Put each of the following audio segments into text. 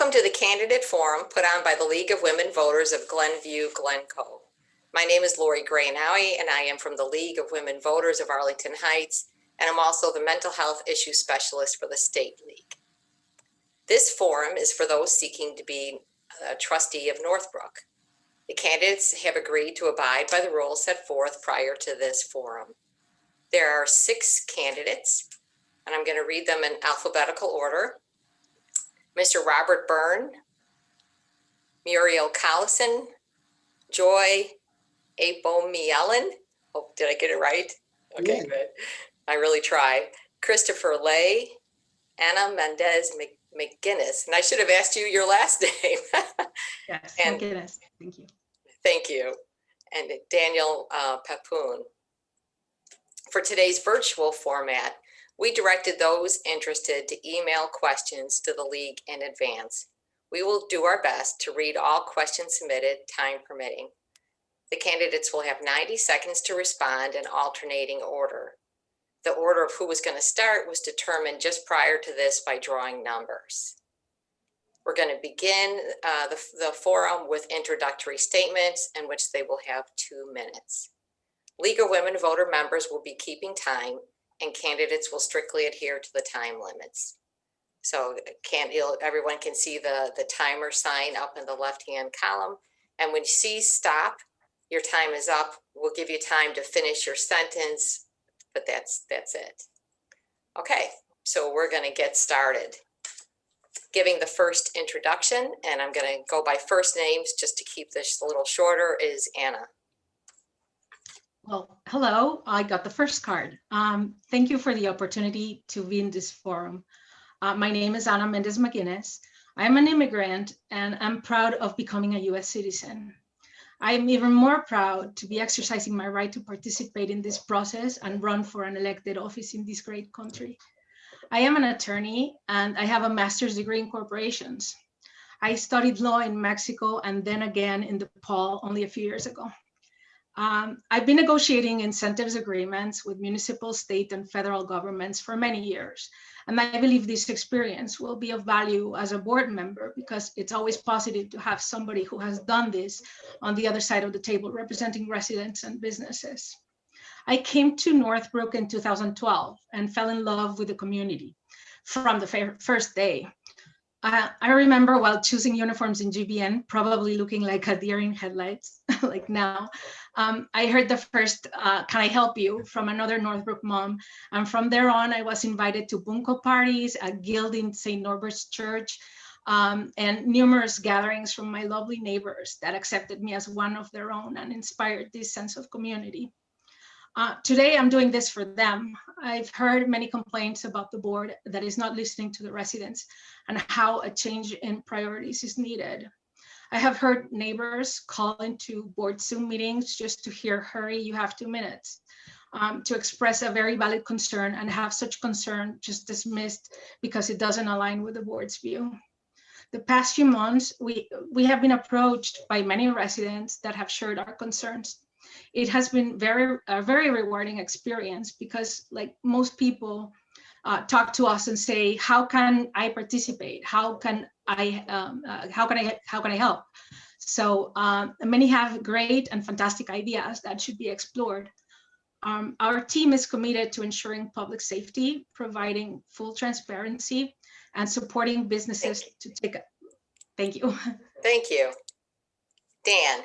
Welcome to the Candidate Forum put on by the League of Women Voters of Glenview-Glencoe. My name is Lorri Grainawi, and I am from the League of Women Voters of Arlington Heights, and I'm also the Mental Health Issue Specialist for the State League. This forum is for those seeking to be a trustee of Northbrook. The candidates have agreed to abide by the rules set forth prior to this forum. There are 6 candidates, and I'm going to read them in alphabetical order. Mr. Robert Byrne, Muriel Collison, Joy Ebhomielen. Oh, did I get it right? Okay, good. I really tried. Christopher Lay, Anna Mendez McGuinnes. And I should have asked you your last name. Yes, and, McGuinnes. Thank you. Thank you. And Daniel Pepoon. For today's virtual format, we directed those interested to email questions to the League in advance. We will do our best to read all questions submitted, time permitting. The candidates will have 90 seconds to respond in alternating order. The order of who was going to start was determined just prior to this by drawing numbers. We're going to begin the forum with introductory statements in which they will have 2 minutes. League of Women Voter members will be keeping time, and candidates will strictly adhere to the time limits. So everyone can see the timer sign up in the left-hand column. And when you see stop, your time is up. We'll give you time to finish your sentence, but that's it. Okay, so we're gonna get started. Giving the first introduction, and I'm gonna go by first names just to keep this a little shorter, is Anna. Well, hello, I got the first card. Thank you for the opportunity to be in this forum. My name is Anna Mendez McGuinnes. I'm an immigrant and I'm proud of becoming a US citizen. I'm even more proud to be exercising my right to participate in this process and run for an elected office in this great country. I am an attorney and I have a master's degree in corporations. I studied law in Mexico and then again in DePaul only a few years ago. I've been negotiating incentives agreements with municipal, state, and federal governments for many years. And I believe this experience will be of value as a board member because it's always positive to have somebody who has done this on the other side of the table representing residents and businesses. I came to Northbrook in 2012 and fell in love with the community from the first day. I remember while choosing uniforms in GBN, probably looking like a deer in headlights, like now, I heard the first, can I help you, from another Northbrook mom. And from there on, I was invited to bunco parties, a guild in St. Norbert's Church, and numerous gatherings from my lovely neighbors that accepted me as one of their own and inspired this sense of community. Today, I'm doing this for them. I've heard many complaints about the board that is not listening to the residents and how a change in priorities is needed. I have heard neighbors call into board Zoom meetings just to hear, hurry, you have 2 minutes, to express a very valid concern and have such concern just dismissed because it doesn't align with the board's view. The past few months, we have been approached by many residents that have shared our concerns. It has been a very rewarding experience because, like most people, talk to us and say, "How can I participate? How can I help?" So many have great and fantastic ideas that should be explored. Our team is committed to ensuring public safety, providing full transparency, and supporting businesses to take it. Thank you. Thank you. Dan.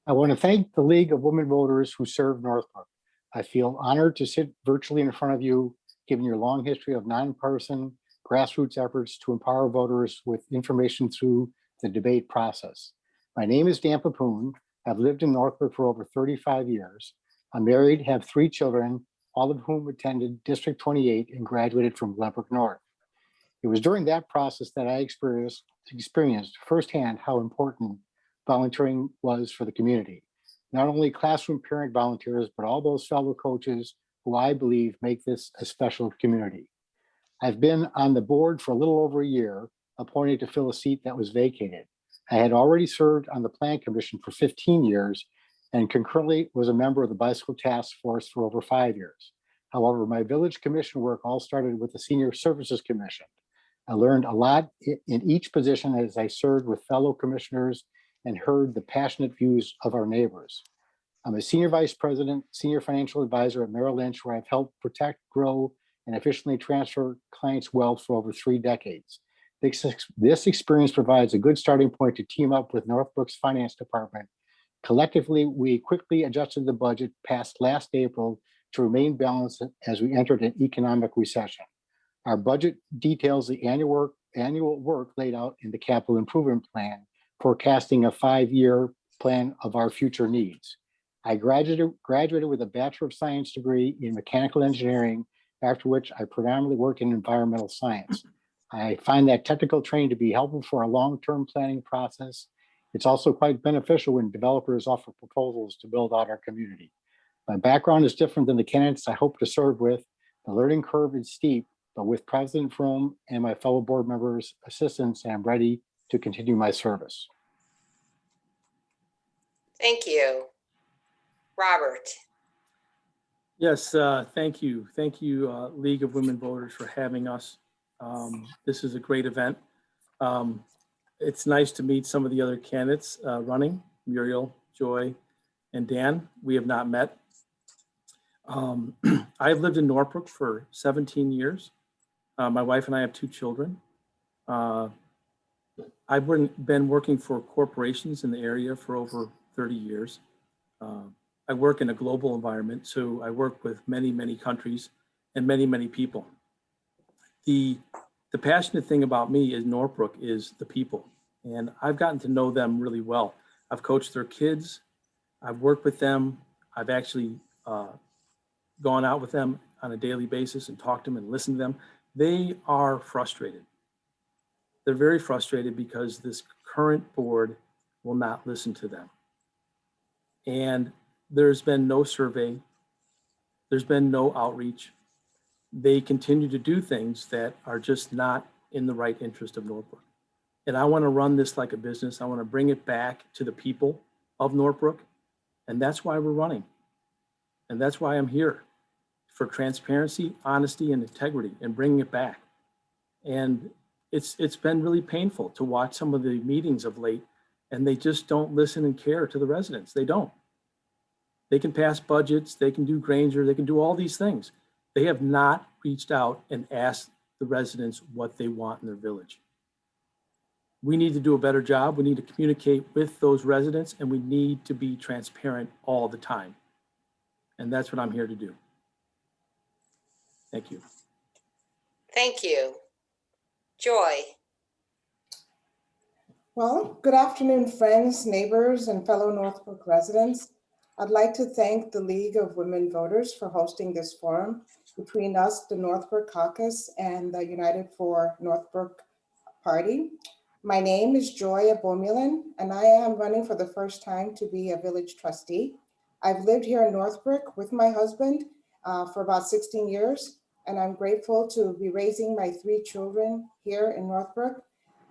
I want to thank the League of Women Voters who serve Northbrook. I feel honored to sit virtually in front of you, given your long history of nonpartisan grassroots efforts to empower voters with information through the debate process. My name is Dan Pepoon. I've lived in Northbrook for over 35 years. I'm married, have 3 children, all of whom attended District 28 and graduated from Glenbrook North. It was during that process that I experienced firsthand how important volunteering was for the community. Not only classroom parent volunteers, but all those fellow coaches who I believe make this a special community. I've been on the board for a little over a year, appointed to fill a seat that was vacated. I had already served on the Plan Commission for 15 years and concurrently was a member of the Bicycle Task Force for over 5 years. However, my village commission work all started with the Senior Services Commission. I learned a lot in each position as I served with fellow commissioners and heard the passionate views of our neighbors. I'm a senior vice president, senior financial advisor at Merrill Lynch, where I've helped protect, grow, and efficiently transfer clients' wealth for over 3 decades. This experience provides a good starting point to team up with Northbrook's finance department. Collectively, we quickly adjusted the budget passed last April to remain balanced as we entered an economic recession. Our budget details the annual work laid out in the capital improvement plan, forecasting a 5-year plan of our future needs. I graduated with a Bachelor of Science degree in mechanical engineering, after which I predominantly worked in environmental science. I find that technical training to be helpful for a long-term planning process. It's also quite beneficial when developers offer proposals to build out our community. My background is different than the candidates I hope to serve with. The learning curve is steep, but with President Fromm and my fellow board members' assistance, I'm ready to continue my service. Thank you. Robert. Yes, thank you. Thank you, League of Women Voters, for having us. This is a great event. It's nice to meet some of the other candidates running, Muriel, Joy, and Dan. We have not met. I've lived in Northbrook for 17 years. My wife and I have 2 children. I've been working for corporations in the area for over 30 years. I work in a global environment, so I work with many, many countries and many, many people. The passionate thing about me is Northbrook is the people, and I've gotten to know them really well. I've coached their kids. I've worked with them. I've actually gone out with them on a daily basis and talked to them and listened to them. They are frustrated. They're very frustrated because this current board will not listen to them. And there's been no survey. There's been no outreach. They continue to do things that are just not in the right interest of Northbrook. And I want to run this like a business. I want to bring it back to the people of Northbrook. And that's why we're running. And that's why I'm here, for transparency, honesty, and integrity, and bringing it back. And it's been really painful to watch some of the meetings of late, and they just don't listen and care to the residents. They don't. They can pass budgets, they can do Granger, they can do all these things. They have not reached out and asked the residents what they want in their village. We need to do a better job. We need to communicate with those residents, and we need to be transparent all the time. And that's what I'm here to do. Thank you. Thank you. Joy. Well, good afternoon, friends, neighbors, and fellow Northbrook residents. I'd like to thank the League of Women Voters for hosting this forum between us, the Northbrook Caucus, and the United for Northbrook Party. My name is Joy Ebhomielen, and I am running for the first time to be a village trustee. I've lived here in Northbrook with my husband for about 16 years, and I'm grateful to be raising my 3 children here in Northbrook.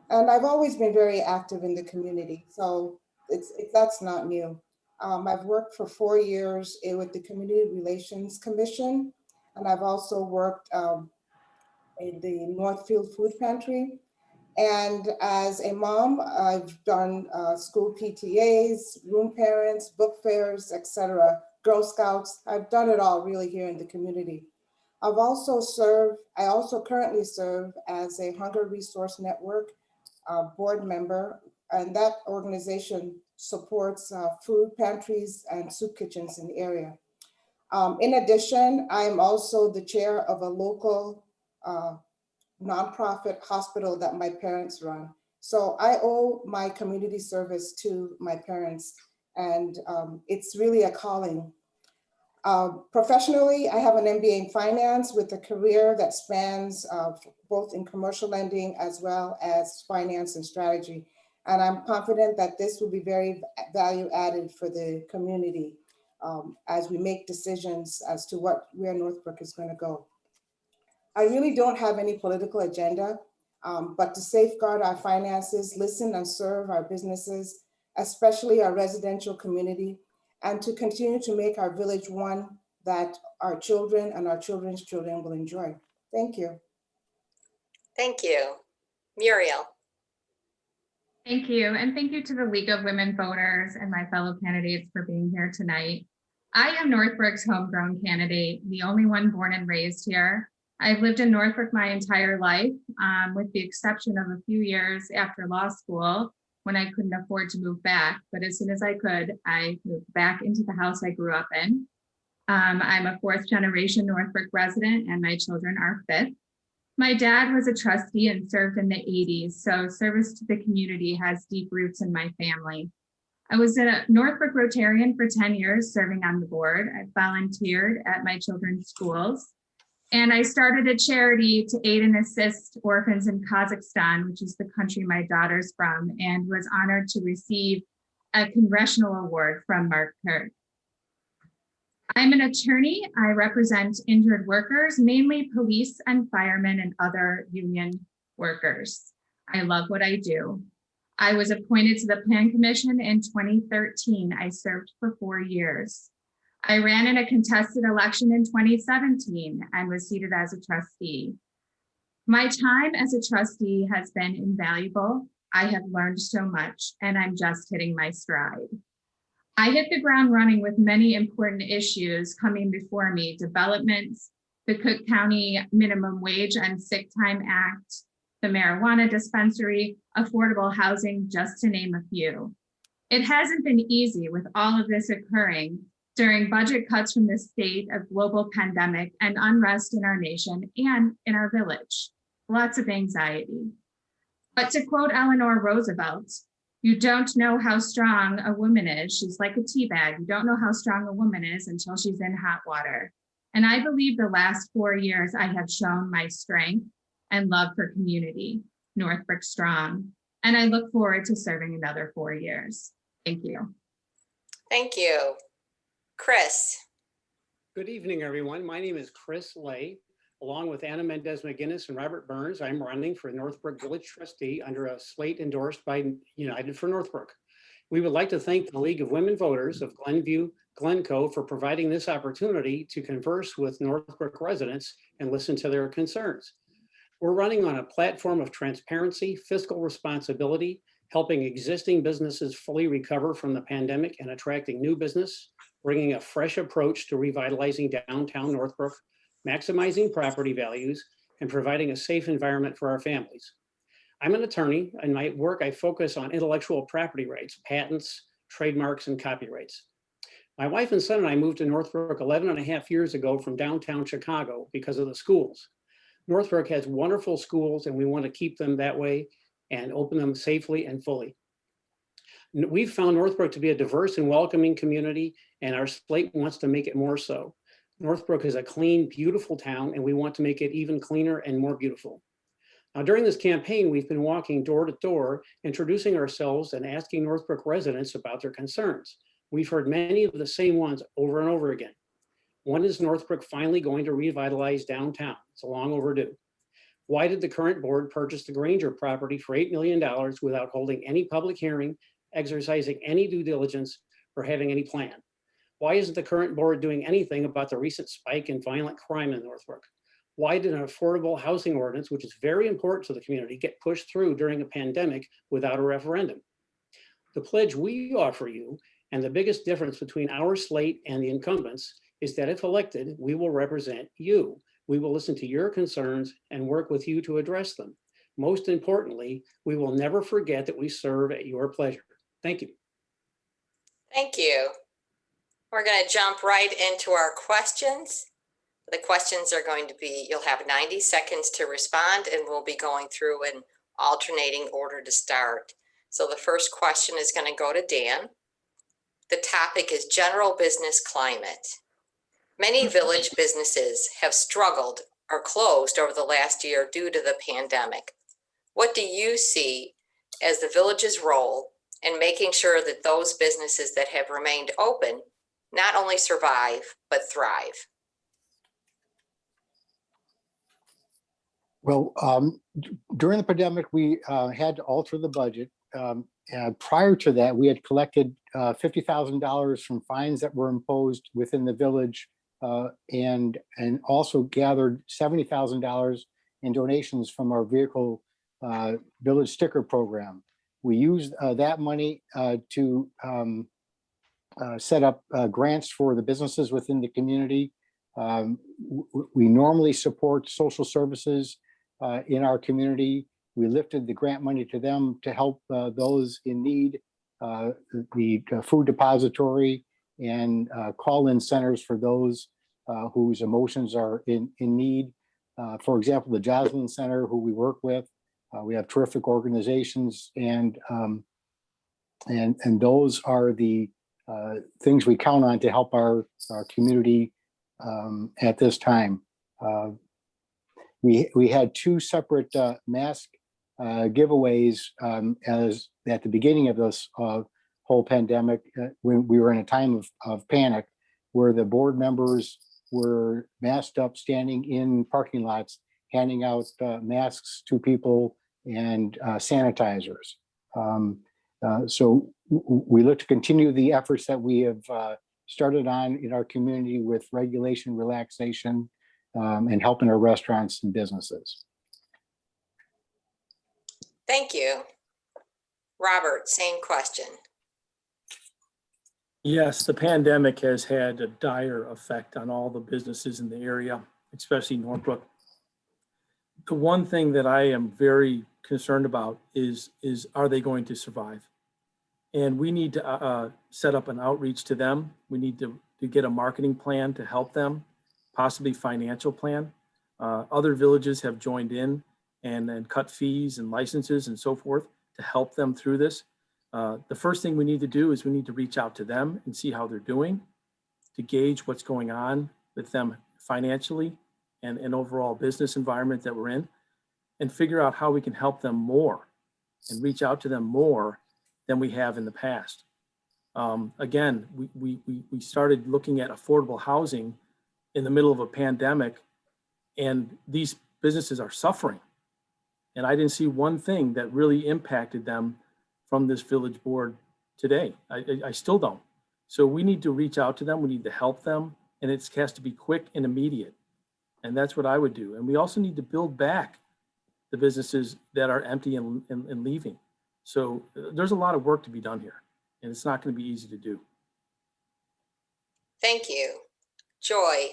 And I've always been very active in the community, so that's not new. I've worked for 4 years with the Community Relations Commission, and I've also worked in the Northfield Food Pantry. And as a mom, I've done school PTAs, room parents, book fairs, etc., Girl Scouts. I've done it all really here in the community. I also currently serve as a Hunger Resource Network board member, and that organization supports food pantries and soup kitchens in the area. In addition, I'm also the chair of a local nonprofit hospital that my parents run. So I owe my community service to my parents, and it's really a calling. Professionally, I have an MBA in finance with a career that spans both in commercial lending as well as finance and strategy. And I'm confident that this will be very value added for the community as we make decisions as to where Northbrook is going to go. I really don't have any political agenda, but to safeguard our finances, listen and serve our businesses, especially our residential community, and to continue to make our village one that our children and our children's children will enjoy. Thank you. Thank you. Muriel. Thank you. And thank you to the League of Women Voters and my fellow candidates for being here tonight. I am Northbrook's homegrown candidate, the only one born and raised here. I've lived in Northbrook my entire life, with the exception of a few years after law school when I couldn't afford to move back. But as soon as I could, I moved back into the house I grew up in. I'm a fourth generation Northbrook resident and my children are fifth. My dad was a trustee and served in the 80s, so service to the community has deep roots in my family. I was a Northbrook Rotarian for 10 years, serving on the board. I volunteered at my children's schools, and I started a charity to aid and assist orphans in Kazakhstan, which is the country my daughter's from, and was honored to receive a congressional award from Mark Kirk. I'm an attorney. I represent injured workers, mainly police and firemen and other union workers. I love what I do. I was appointed to the Plan Commission in 2013. I served for 4 years. I ran in a contested election in 2017 and was seated as a trustee. My time as a trustee has been invaluable. I have learned so much, and I'm just hitting my stride. I hit the ground running with many important issues coming before me: developments, the Cook County Minimum Wage and Sick Time Act, the marijuana dispensary, affordable housing, just to name a few. It hasn't been easy with all of this occurring during budget cuts from the state, a global pandemic, and unrest in our nation and in our village. Lots of anxiety. But to quote Eleanor Roosevelt, "You don't know how strong a woman is. She's like a tea bag. You don't know how strong a woman is until she's in hot water." And I believe the last 4 years I have shown my strength and love for community, Northbrook strong. And I look forward to serving another 4 years. Thank you. Thank you. Chris. Good evening, everyone. My name is Chris Lay. Along with Anna Mendez McGuinnes and Robert Burns, I'm running for Northbrook Village Trustee under a slate endorsed by United for Northbrook. We would like to thank the League of Women Voters of Glenview-Glencoe for providing this opportunity to converse with Northbrook residents and listen to their concerns. We're running on a platform of transparency, fiscal responsibility, helping existing businesses fully recover from the pandemic and attracting new business, bringing a fresh approach to revitalizing downtown Northbrook, maximizing property values, and providing a safe environment for our families. I'm an attorney. In my work, I focus on intellectual property rights, patents, trademarks, and copyrights. My wife and son and I moved to Northbrook 11 and a half years ago from downtown Chicago because of the schools. Northbrook has wonderful schools, and we want to keep them that way and open them safely and fully. We've found Northbrook to be a diverse and welcoming community, and our slate wants to make it more so. Northbrook is a clean, beautiful town, and we want to make it even cleaner and more beautiful. Now, during this campaign, we've been walking door to door, introducing ourselves and asking Northbrook residents about their concerns. We've heard many of the same ones over and over again. When is Northbrook finally going to revitalize downtown? It's long overdue. Why did the current board purchase the Granger property for $8 million without holding any public hearing, exercising any due diligence, or having any plan? Why isn't the current board doing anything about the recent spike in violent crime in Northbrook? Why did an affordable housing ordinance, which is very important to the community, get pushed through during a pandemic without a referendum? The pledge we offer you, and the biggest difference between our slate and the incumbents, is that if elected, we will represent you. We will listen to your concerns and work with you to address them. Most importantly, we will never forget that we serve at your pleasure. Thank you. Thank you. We're going to jump right into our questions. The questions are going to be, you'll have 90 seconds to respond, and we'll be going through in alternating order to start. So the first question is going to go to Dan. The topic is general business climate. Many village businesses have struggled or closed over the last year due to the pandemic. What do you see as the village's role in making sure that those businesses that have remained open not only survive, but thrive? Well, during the pandemic, we had to alter the budget. And prior to that, we had collected $50,000 from fines that were imposed within the village, and also gathered $70,000 in donations from our vehicle village sticker program. We used that money to set up grants for the businesses within the community. We normally support social services in our community. We lifted the grant money to them to help those in need, the food depository and call-in centers for those whose emotions are in need. For example, the Joslyn Center, who we work with, we have terrific organizations, and those are the things we count on to help our community at this time. We had two separate mask giveaways as at the beginning of this whole pandemic, when we were in a time of panic, where the board members were masked up, standing in parking lots, handing out masks to people and sanitizers. So we look to continue the efforts that we have started on in our community with regulation relaxation and helping our restaurants and businesses. Thank you. Robert, same question. Yes, the pandemic has had a dire effect on all the businesses in the area, especially Northbrook. The one thing that I am very concerned about is are they going to survive? And we need to set up an outreach to them. We need to get a marketing plan to help them, possibly financial plan. Other villages have joined in and cut fees and licenses and so forth to help them through this. The first thing we need to do is we need to reach out to them and see how they're doing, to gauge what's going on with them financially and overall business environment that we're in, and figure out how we can help them more and reach out to them more than we have in the past. Again, we started looking at affordable housing in the middle of a pandemic, and these businesses are suffering. And I didn't see one thing that really impacted them from this village board today. I still don't. So we need to reach out to them. We need to help them, and it has to be quick and immediate. And that's what I would do. And we also need to build back the businesses that are empty and leaving. So there's a lot of work to be done here, and it's not going to be easy to do. Thank you. Joy.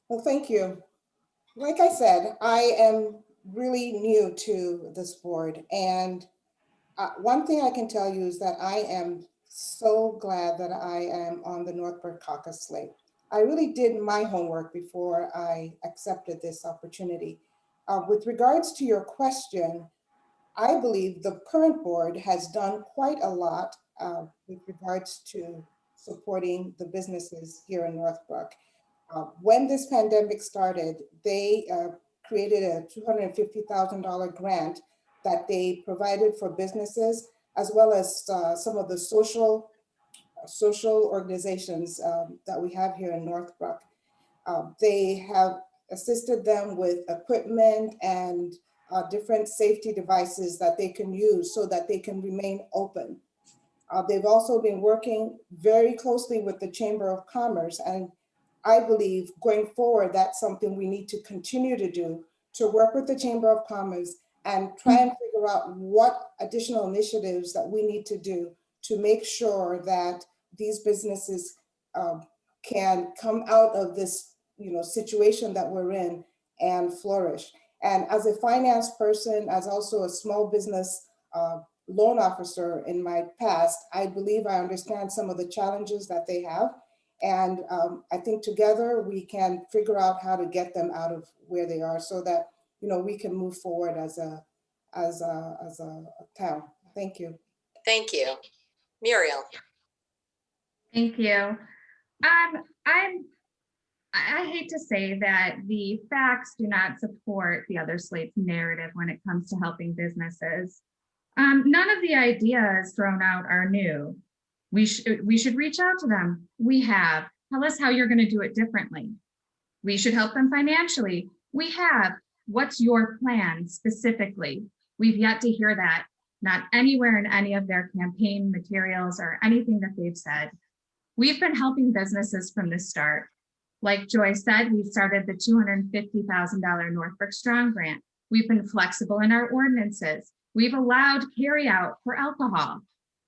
Well, thank you. Like I said, I am really new to this board, and one thing I can tell you is that I am so glad that I am on the Northbrook Caucus slate. I really did my homework before I accepted this opportunity. With regards to your question, I believe the current board has done quite a lot with regards to supporting the businesses here in Northbrook. When this pandemic started, they created a $250,000 grant that they provided for businesses, as well as some of the social organizations that we have here in Northbrook. They have assisted them with equipment and different safety devices that they can use so that they can remain open. They've also been working very closely with the Chamber of Commerce, and I believe going forward, that's something we need to continue to do, to work with the Chamber of Commerce and try and figure out what additional initiatives that we need to do to make sure that these businesses can come out of this situation that we're in and flourish. And as a finance person, as also a small business loan officer in my past, I believe I understand some of the challenges that they have. And I think together we can figure out how to get them out of where they are so that we can move forward as a town. Thank you. Thank you. Muriel. Thank you. I hate to say that the facts do not support the other slate's narrative when it comes to helping businesses. None of the ideas thrown out are new. We should reach out to them. We have. Tell us how you're going to do it differently. We should help them financially. We have. What's your plan specifically? We've yet to hear that, not anywhere in any of their campaign materials or anything that they've said. We've been helping businesses from the start. Like Joy said, we started the $250,000 Northbrook Strong Grant. We've been flexible in our ordinances. We've allowed carry out for alcohol.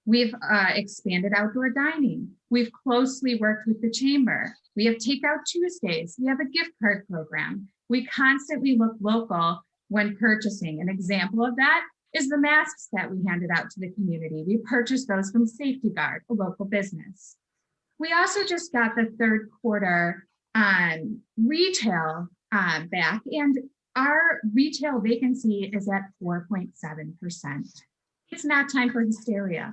We've expanded outdoor dining. We've closely worked with the chamber. We have Takeout Tuesdays. We have a gift card program. We constantly look local when purchasing. An example of that is the masks that we handed out to the community. We purchased those from Safety Guard, a local business. We also just got the third quarter retail back, and our retail vacancy is at 4.7%. It's not time for hysteria.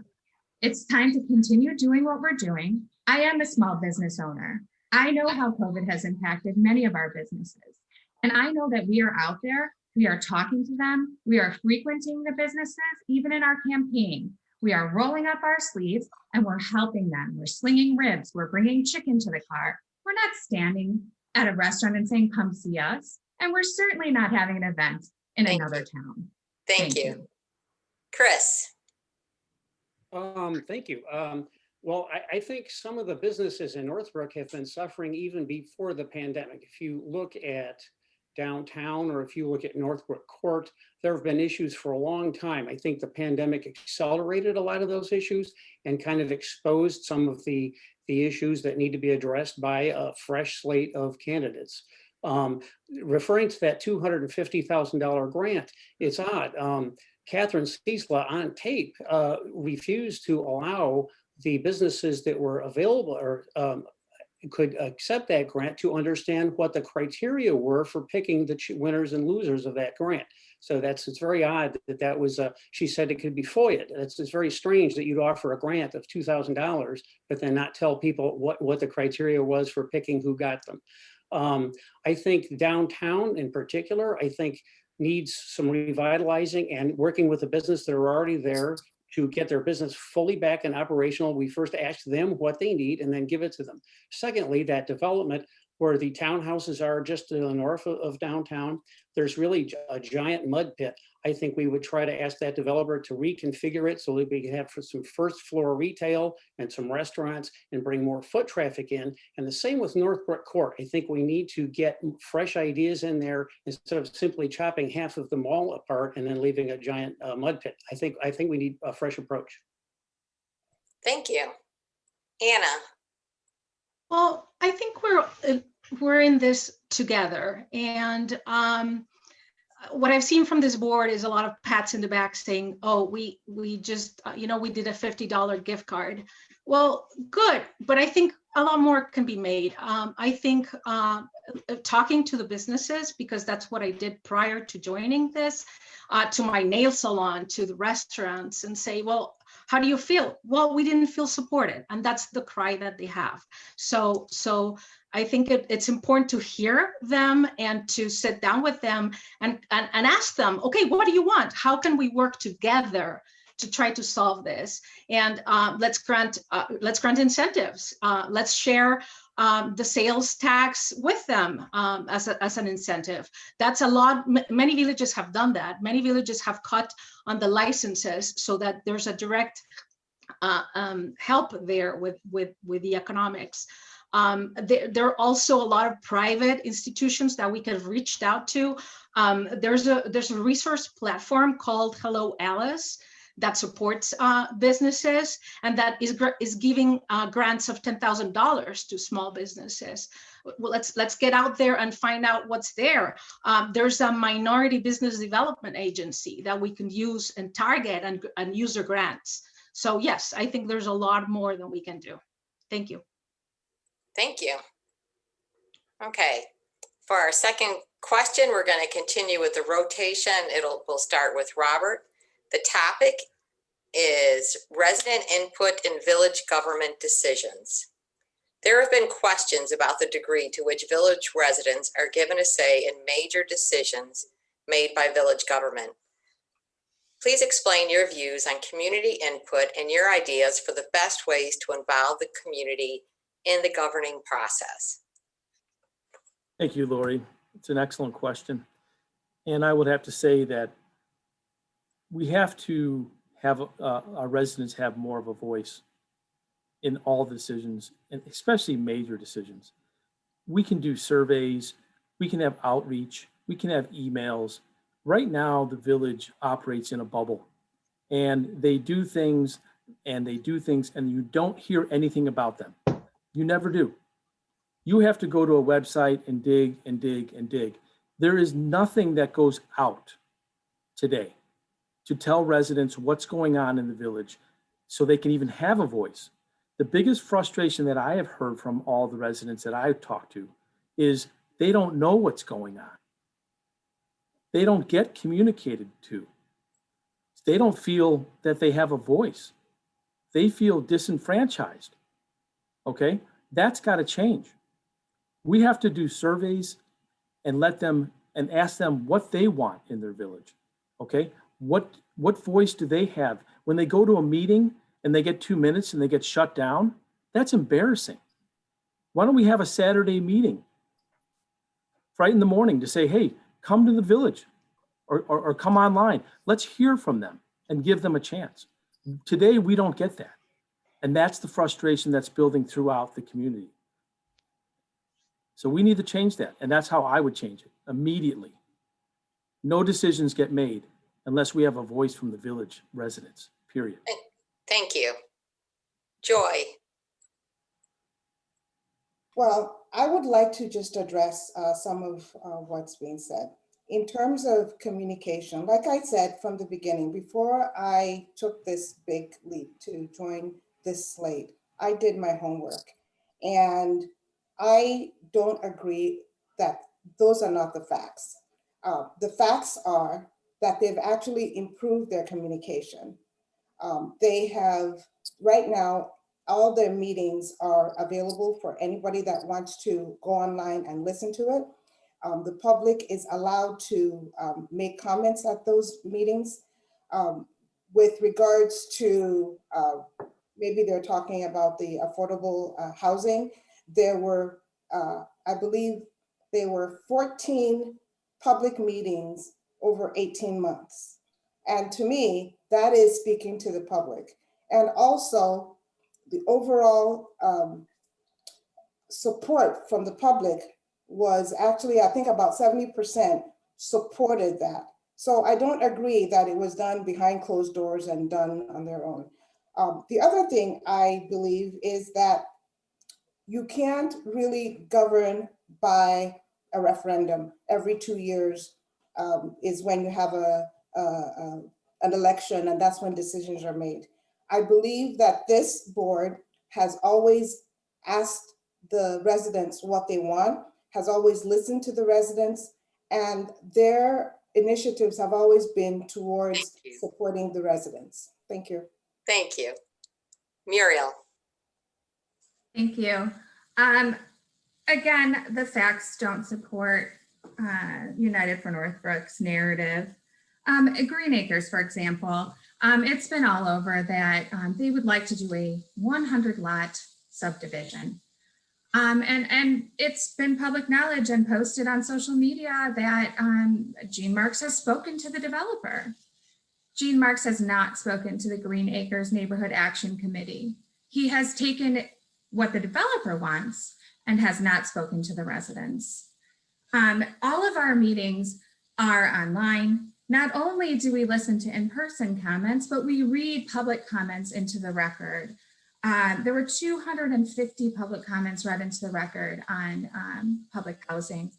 It's time to continue doing what we're doing. I am a small business owner. I know how COVID has impacted many of our businesses. And I know that we are out there, we are talking to them, we are frequenting the businesses, even in our campaign. We are rolling up our sleeves and we're helping them. We're slinging ribs, we're bringing chicken to the car. We're not standing at a restaurant and saying, come see us. And we're certainly not having an event in another town. Thank you. Chris. Thank you. Well, I think some of the businesses in Northbrook have been suffering even before the pandemic. If you look at downtown, or if you look at Northbrook Court, there have been issues for a long time. I think the pandemic accelerated a lot of those issues and kind of exposed some of the issues that need to be addressed by a fresh slate of candidates. Referring to that $250,000 grant, it's odd. Catherine Ciesla on tape refused to allow the businesses that were available or could accept that grant to understand what the criteria were for picking the winners and losers of that grant. So it's very odd that was, she said it could be FOIA'd. It's very strange that you'd offer a grant of $2,000, but then not tell people what the criteria was for picking who got them. I think downtown in particular, I think needs some revitalizing and working with the business that are already there to get their business fully back and operational. We first ask them what they need and then give it to them. Secondly, that development where the townhouses are just to the north of downtown, there's really a giant mud pit. I think we would try to ask that developer to reconfigure it so that we can have some first floor retail and some restaurants and bring more foot traffic in. And the same with Northbrook Court. I think we need to get fresh ideas in there instead of simply chopping half of the mall apart and then leaving a giant mud pit. I think we need a fresh approach. Thank you. Anna. Well, I think we're in this together, and what I've seen from this board is a lot of pats in the back saying, "Oh, we just we did a $50 gift card." Well, good, but I think a lot more can be made. I think talking to the businesses, because that's what I did prior to joining this, to my nail salon, to the restaurants, and say, well, how do you feel? Well, we didn't feel supported, and that's the cry that they have. So I think it's important to hear them and to sit down with them and ask them, okay, what do you want? How can we work together to try to solve this? And let's grant incentives. Let's share the sales tax with them as an incentive. That's a lot. Many villages have done that. Many villages have cut on the licenses so that there's a direct help there with the economics. There are also a lot of private institutions that we could have reached out to. There's a resource platform called Hello Alice that supports businesses, and that is giving grants of $10,000 to small businesses. Well, let's get out there and find out what's there. There's a minority business development agency that we can use and target and use their grants. So yes, I think there's a lot more than we can do. Thank you. Thank you. Okay, for our second question, we're going to continue with the rotation. We'll start with Robert. The topic is resident input in village government decisions. There have been questions about the degree to which village residents are given a say in major decisions made by village government. Please explain your views on community input and your ideas for the best ways to involve the community in the governing process. Thank you, Lorri. It's an excellent question. And I would have to say that we have to have our residents have more of a voice in all decisions, and especially major decisions. We can do surveys, we can have outreach, we can have emails, Right now, the village operates in a bubble, and they do things and you don't hear anything about them. You never do. You have to go to a website and dig and dig and dig. There is nothing that goes out today to tell residents what's going on in the village so they can even have a voice. The biggest frustration that I have heard from all the residents that I've talked to is they don't know what's going on. They don't get communicated to. They don't feel that they have a voice. They feel disenfranchised. Okay, that's got to change. We have to do surveys and let them and ask them what they want in their village. Okay, what voice do they have when they go to a meeting and they get 2 minutes and they get shut down? That's embarrassing. Why don't we have a Saturday meeting right in the morning to say, hey, come to the village or come online. Let's hear from them and give them a chance. Today, we don't get that. And that's the frustration that's building throughout the community. So we need to change that. And that's how I would change it immediately. No decisions get made unless we have a voice from the village residents, period. Thank you. Joy. Well, I would like to just address some of what's being said. In terms of communication, like I said from the beginning, before I took this big leap to join this slate, I did my homework. And I don't agree that those are not the facts. The facts are that they've actually improved their communication. They have, right now, all their meetings are available for anybody that wants to go online and listen to it. The public is allowed to make comments at those meetings. With regards to, maybe they're talking about the affordable housing, there were, I believe there were 14 public meetings over 18 months. And to me, that is speaking to the public. And also the overall support from the public was actually, I think about 70% supported that. So I don't agree that it was done behind closed doors and done on their own. The other thing I believe is that you can't really govern by a referendum. Every 2 years is when you have an election, and that's when decisions are made. I believe that this board has always asked the residents what they want, has always listened to the residents, and their initiatives have always been towards supporting the residents. Thank you. Thank you. Muriel. Thank you. Again, the facts don't support United for Northbrook's narrative. Green Acres, for example, it's been all over that they would like to do a 100 lot subdivision. And it's been public knowledge and posted on social media that Gene Marks has spoken to the developer. Gene Marks has not spoken to the Green Acres Neighborhood Action Committee. He has taken what the developer wants and has not spoken to the residents. All of our meetings are online. Not only do we listen to in-person comments, but we read public comments into the record. There were 250 public comments read into the record on public housing.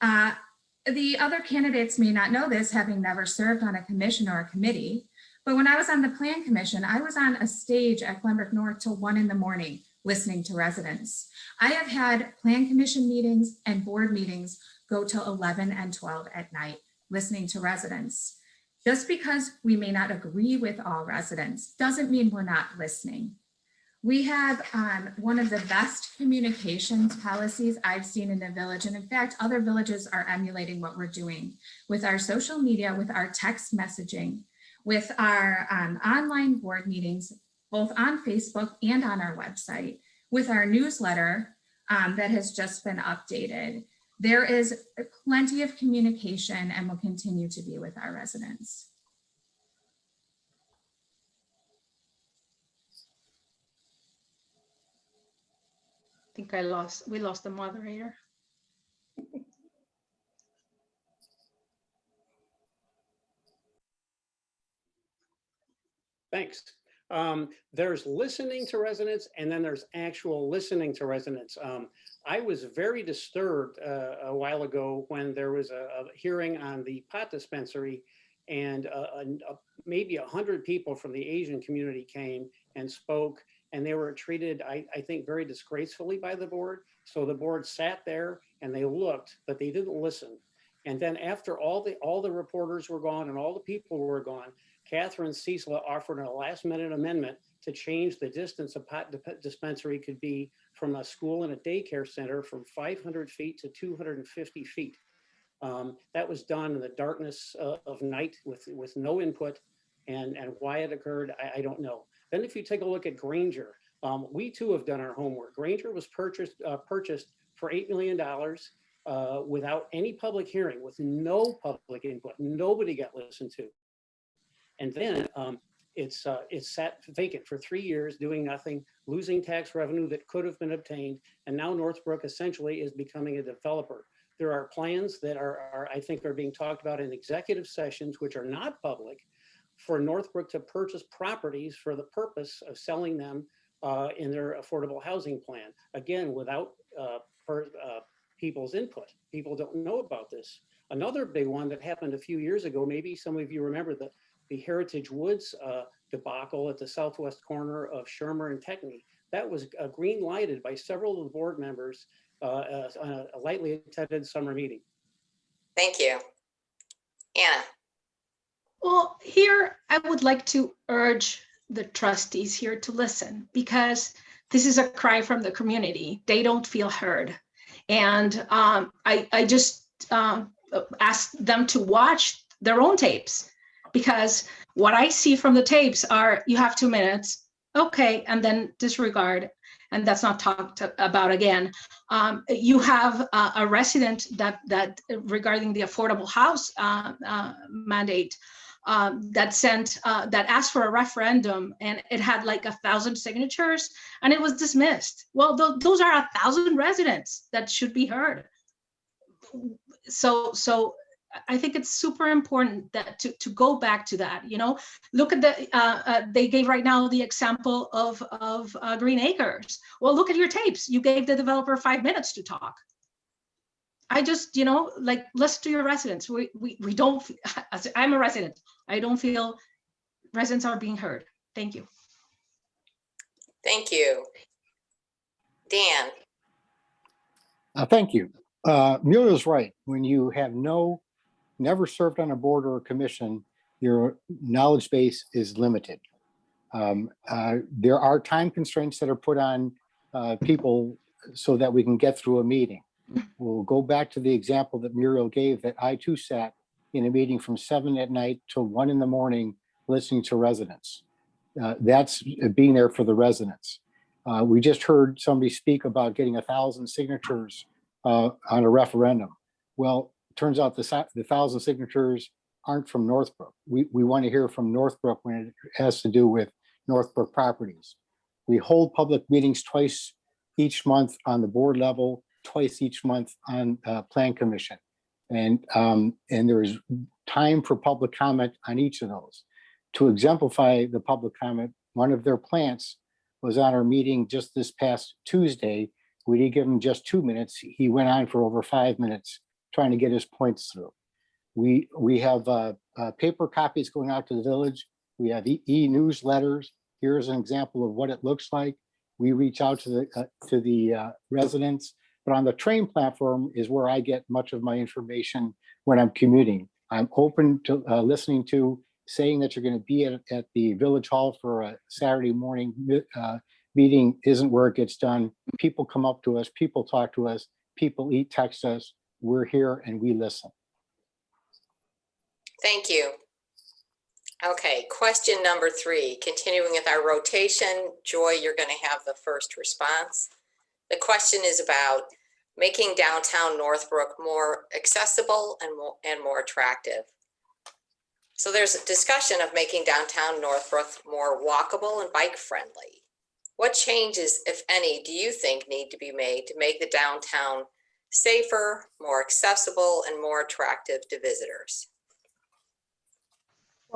The other candidates may not know this, having never served on a commission or a committee, but when I was on the Plan Commission, I was on a stage at Glenbrook North till 1 in the morning, listening to residents. I have had Plan Commission meetings and board meetings go till 11 and 12 at night, listening to residents. Just because we may not agree with all residents doesn't mean we're not listening. We have one of the best communications policies I've seen in the village. And in fact, other villages are emulating what we're doing with our social media, with our text messaging, with our online board meetings, both on Facebook and on our website, with our newsletter that has just been updated. There is plenty of communication and will continue to be with our residents. I think we lost the moderator. Thanks. There's listening to residents, and then there's actual listening to residents. I was very disturbed a while ago when there was a hearing on the pot dispensary, and maybe 100 people from the Asian community came and spoke, and they were treated, I think, very disgracefully by the board. So the board sat there and they looked, but they didn't listen. And then after all the reporters were gone and all the people were gone, Catherine Cecil offered a last-minute amendment to change the distance a pot dispensary could be from a school and a daycare center from 500 feet to 250 feet. That was done in the darkness of night with no input, and why it occurred, I don't know. Then if you take a look at Granger, we too have done our homework. Granger was purchased for $8 million without any public hearing, with no public input. Nobody got listened to. And then it's sat vacant for 3 years, doing nothing, losing tax revenue that could have been obtained. And now Northbrook essentially is becoming a developer. There are plans that I think are being talked about in executive sessions, which are not public, for Northbrook to purchase properties for the purpose of selling them in their affordable housing plan. Again, without people's input. People don't know about this. Another big one that happened a few years ago, maybe some of you remember the Heritage Woods debacle at the southwest corner of Shermer and Techney. That was green lighted by several of the board members on a lightly attended summer meeting. Thank you. Anna. Well, here I would like to urge the trustees here to listen, because this is a cry from the community. They don't feel heard. And I just ask them to watch their own tapes, because what I see from the tapes are, you have 2 minutes, okay, and then disregard, and that's not talked about again. You have a resident that regarding the affordable house mandate that asked for a referendum, and it had like 1,000 signatures and it was dismissed. Well, those are 1,000 residents that should be heard. So I think it's super important that to go back to that, you know, look at they gave right now the example of Green Acres. Well, look at your tapes. You gave the developer 5 minutes to talk. I just, you know, like, listen to your residents. We don't, I'm a resident. I don't feel residents are being heard. Thank you. Thank you. Dan. Thank you. Muriel's right. When you have never served on a board or a commission, your knowledge base is limited. There are time constraints that are put on people so that we can get through a meeting. We'll go back to the example that Muriel gave, that I too sat in a meeting from 7 at night till 1 in the morning listening to residents. That's being there for the residents. We just heard somebody speak about getting 1,000 signatures on a referendum. Well, turns out the 1,000 signatures aren't from Northbrook. We want to hear from Northbrook when it has to do with Northbrook properties. We hold public meetings twice each month on the board level, twice each month on Plan Commission. And there is time for public comment on each of those. To exemplify the public comment, one of their plants was on our meeting just this past Tuesday. We didn't give him just 2 minutes. He went on for over 5 minutes trying to get his points through. We have paper copies going out to the village. We have e-newsletters. Here's an example of what it looks like. We reach out to the residents, but on the train platform is where I get much of my information when I'm commuting. I'm open to listening to, saying that you're going to be at the village hall for a Saturday morning meeting isn't where it gets done. People come up to us, people talk to us, people text us. We're here and we listen. Thank you. Okay, question number 3, continuing with our rotation. Joy, you're going to have the first response. The question is about making downtown Northbrook more accessible and more attractive. So there's a discussion of making downtown Northbrook more walkable and bike friendly. What changes, if any, do you think need to be made to make the downtown safer, more accessible, and more attractive to visitors?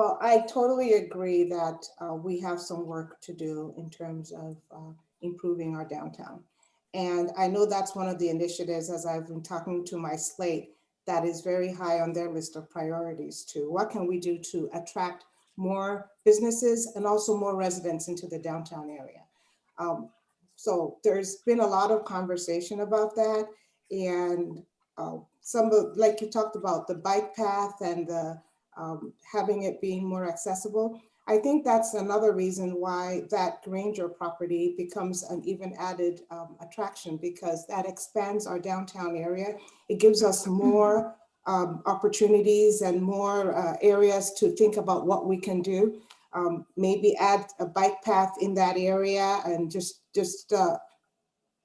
Well, I totally agree that we have some work to do in terms of improving our downtown. And I know that's one of the initiatives, as I've been talking to my slate, that is very high on their list of priorities too. What can we do to attract more businesses and also more residents into the downtown area? So there's been a lot of conversation about that. And some of, like you talked about, the bike path and the having it being more accessible. I think that's another reason why that Granger property becomes an even added attraction, because that expands our downtown area. It gives us more opportunities and more areas to think about what we can do. Maybe add a bike path in that area and just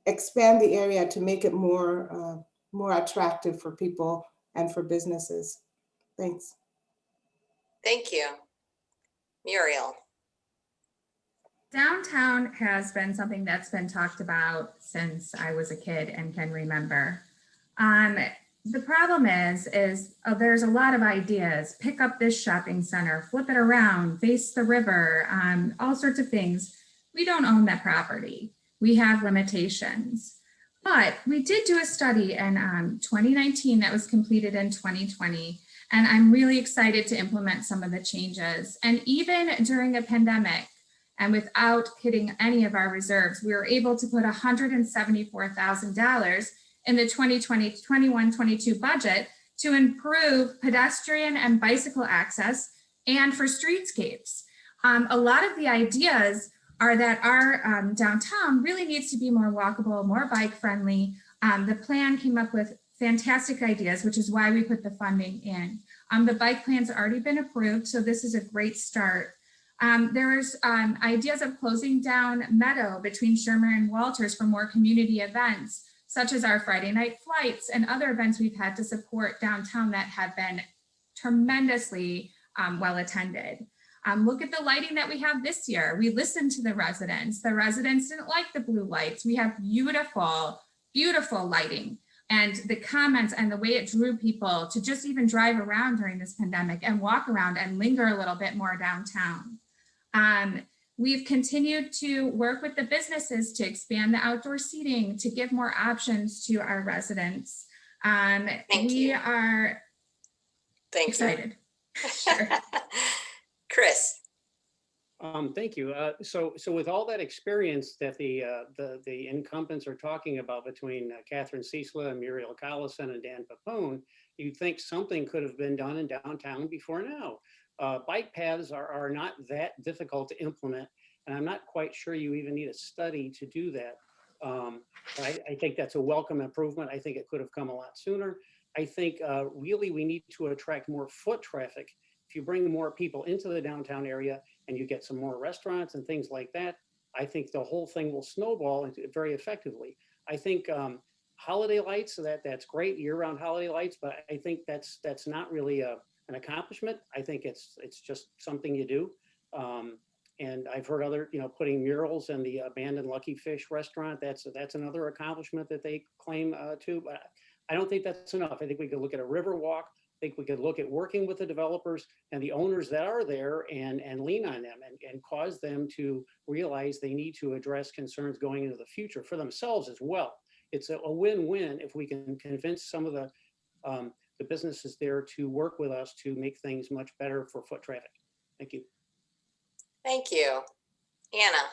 expand the area to make it more attractive for people and for businesses. Thanks. Thank you. Muriel. Downtown has been something that's been talked about since I was a kid and can remember. The problem is there's a lot of ideas. Pick up this shopping center, flip it around, face the river, all sorts of things. We don't own that property. We have limitations. But we did do a study in 2019 that was completed in 2020. And I'm really excited to implement some of the changes. And even during a pandemic, and without hitting any of our reserves, we were able to put $174,000 in the 2020-21-22 budget to improve pedestrian and bicycle access and for streetscapes. A lot of the ideas are that our downtown really needs to be more walkable, more bike friendly. The plan came up with fantastic ideas, which is why we put the funding in. The bike plan's already been approved, so this is a great start. There's ideas of closing down Meadow between Sherman and Walters for more community events, such as our Friday night flights and other events we've had to support downtown that have been tremendously well attended. Look at the lighting that we have this year. We listened to the residents. The residents didn't like the blue lights. We have beautiful, beautiful lighting. And the comments and the way it drew people to just even drive around during this pandemic and walk around and linger a little bit more downtown. We've continued to work with the businesses to expand the outdoor seating, to give more options to our residents. We are excited. Sure. Chris. Thank you. So with all that experience that the incumbents are talking about between Catherine Ciesla and Muriel Collison and Dan Pepoon, you'd think something could have been done in downtown before now. Bike paths are not that difficult to implement, and I'm not quite sure you even need a study to do that. I think that's a welcome improvement. I think it could have come a lot sooner. I think really we need to attract more foot traffic. If you bring more people into the downtown area and you get some more restaurants and things like that, I think the whole thing will snowball very effectively. I think holiday lights, that's great, year-round holiday lights, but I think that's not really an accomplishment. I think it's just something you do. And I've heard other, putting murals in the abandoned Lucky Fish restaurant, that's another accomplishment that they claim too, but I don't think that's enough. I think we could look at a river walk. I think we could look at working with the developers and the owners that are there and lean on them and cause them to realize they need to address concerns going into the future for themselves as well. It's a win-win if we can convince some of the businesses there to work with us to make things much better for foot traffic. Thank you. Thank you. Anna.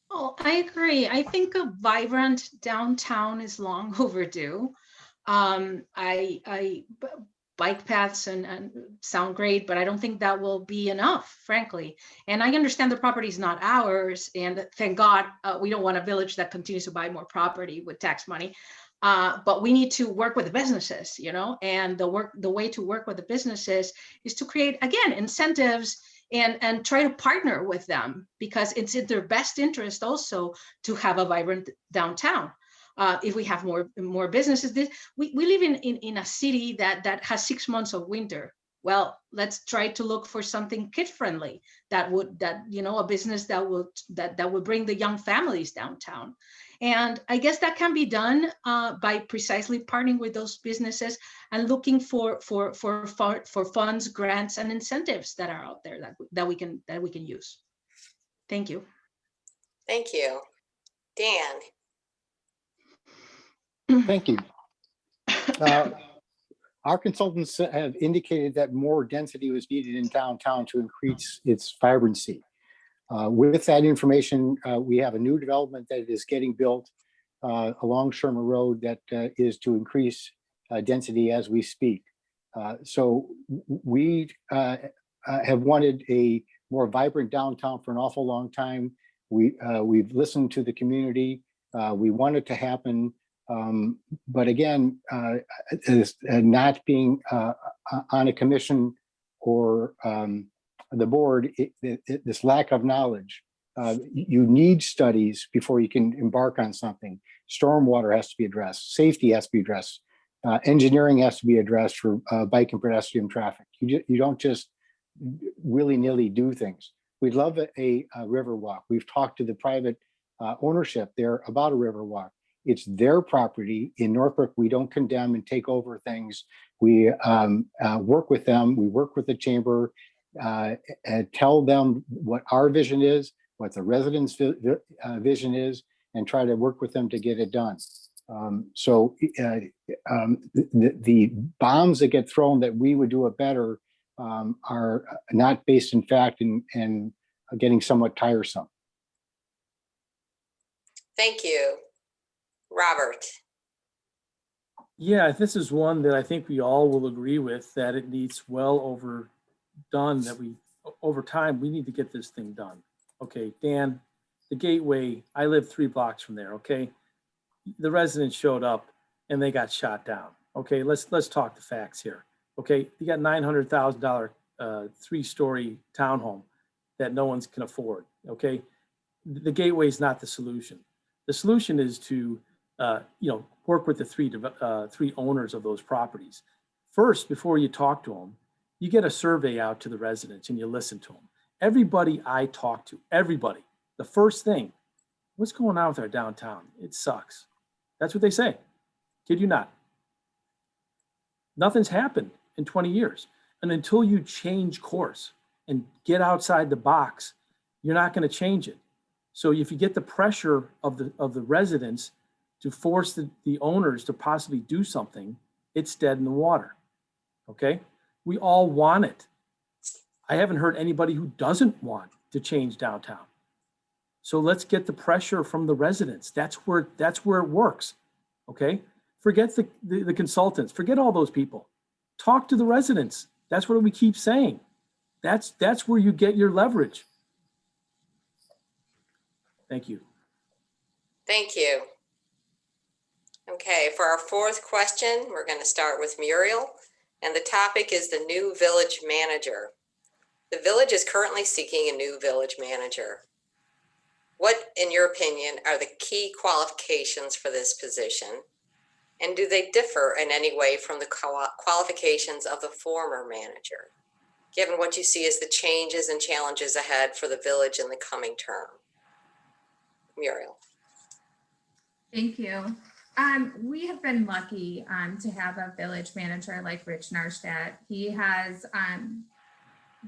Oh, I agree. I think a vibrant downtown is long overdue. Bike paths and sound great, but I don't think that will be enough, frankly. And I understand the property is not ours, and thank God we don't want a village that continues to buy more property with tax money. But we need to work with the businesses, and the way to work with the businesses is to create, again, incentives and try to partner with them, because it's in their best interest also to have a vibrant downtown. If we have more businesses, we live in a city that has 6 months of winter. Well, let's try to look for something kid friendly a business that would bring the young families downtown. And I guess that can be done by precisely partnering with those businesses and looking for funds, grants, and incentives that are out there that we can use. Thank you. Thank you. Dan. Thank you. Our consultants have indicated that more density was needed in downtown to increase its vibrancy. With that information, we have a new development that is getting built along Sherman Road that is to increase density as we speak. So we have wanted a more vibrant downtown for an awful long time. We've listened to the community. We want it to happen. But again, not being on a commission or the board, this lack of knowledge, you need studies before you can embark on something. Stormwater has to be addressed, safety has to be addressed, engineering has to be addressed for bike and pedestrian traffic. You don't just willy-nilly do things. We'd love a river walk. We've talked to the private ownership there about a river walk. It's their property. In Northbrook, we don't condemn and take over things. We work with them. We work with the chamber, and tell them what our vision is, what the residents' vision is, and try to work with them to get it done. So the bombs that get thrown that we would do it better are not based in fact and getting somewhat tiresome. Thank you. Robert. Yeah, this is one that I think we all will agree with, that it needs well overdone, that over time, we need to get this thing done. Okay, Dan, the Gateway, I live 3 blocks from there, okay? The residents showed up and they got shot down. Okay, let's talk the facts here. Okay, you got $900,000 3-story townhome that no one's can afford, okay? The Gateway is not the solution. The solution is to work with the three owners of those properties. First, before you talk to them, you get a survey out to the residents and you listen to them. Everybody I talk to, everybody, the first thing, what's going on with our downtown? It sucks. That's what they say. Kid you not. Nothing's happened in 20 years. And until you change course and get outside the box, you're not going to change it. So if you get the pressure of the residents to force the owners to possibly do something, it's dead in the water, okay? We all want it. I haven't heard anybody who doesn't want to change downtown. So let's get the pressure from the residents. That's where it works, okay? Forget the consultants, forget all those people. Talk to the residents. That's what we keep saying. That's where you get your leverage. Thank you. Thank you. Okay, for our 4th question, we're going to start with Muriel, and the topic is the new village manager. The village is currently seeking a new village manager. What, in your opinion, are the key qualifications for this position? And do they differ in any way from the qualifications of the former manager, given what you see as the changes and challenges ahead for the village in the coming term? Muriel. Thank you. We have been lucky to have a village manager like Rich Narstadt. He has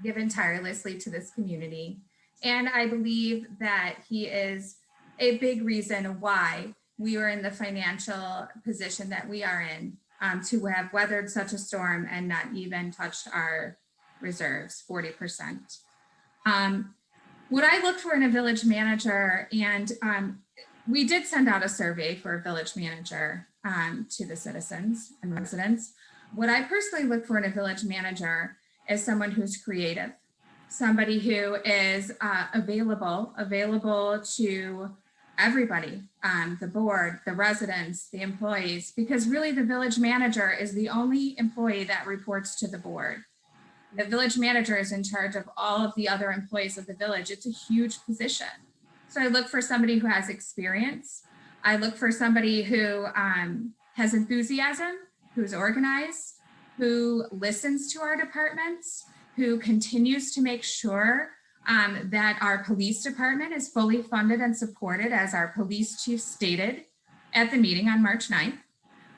given tirelessly to this community. And I believe that he is a big reason why we are in the financial position that we are in, to have weathered such a storm and not even touched our reserves, 40%. What I look for in a village manager, and we did send out a survey for a village manager to the citizens and residents. What I personally look for in a village manager is someone who's creative, somebody who is available to everybody, the board, the residents, the employees, because really the village manager is the only employee that reports to the board. The village manager is in charge of all of the other employees of the village. It's a huge position. So I look for somebody who has experience. I look for somebody who has enthusiasm, who's organized, who listens to our departments, who continues to make sure that our police department is fully funded and supported, as our police chief stated at the meeting on March 9th,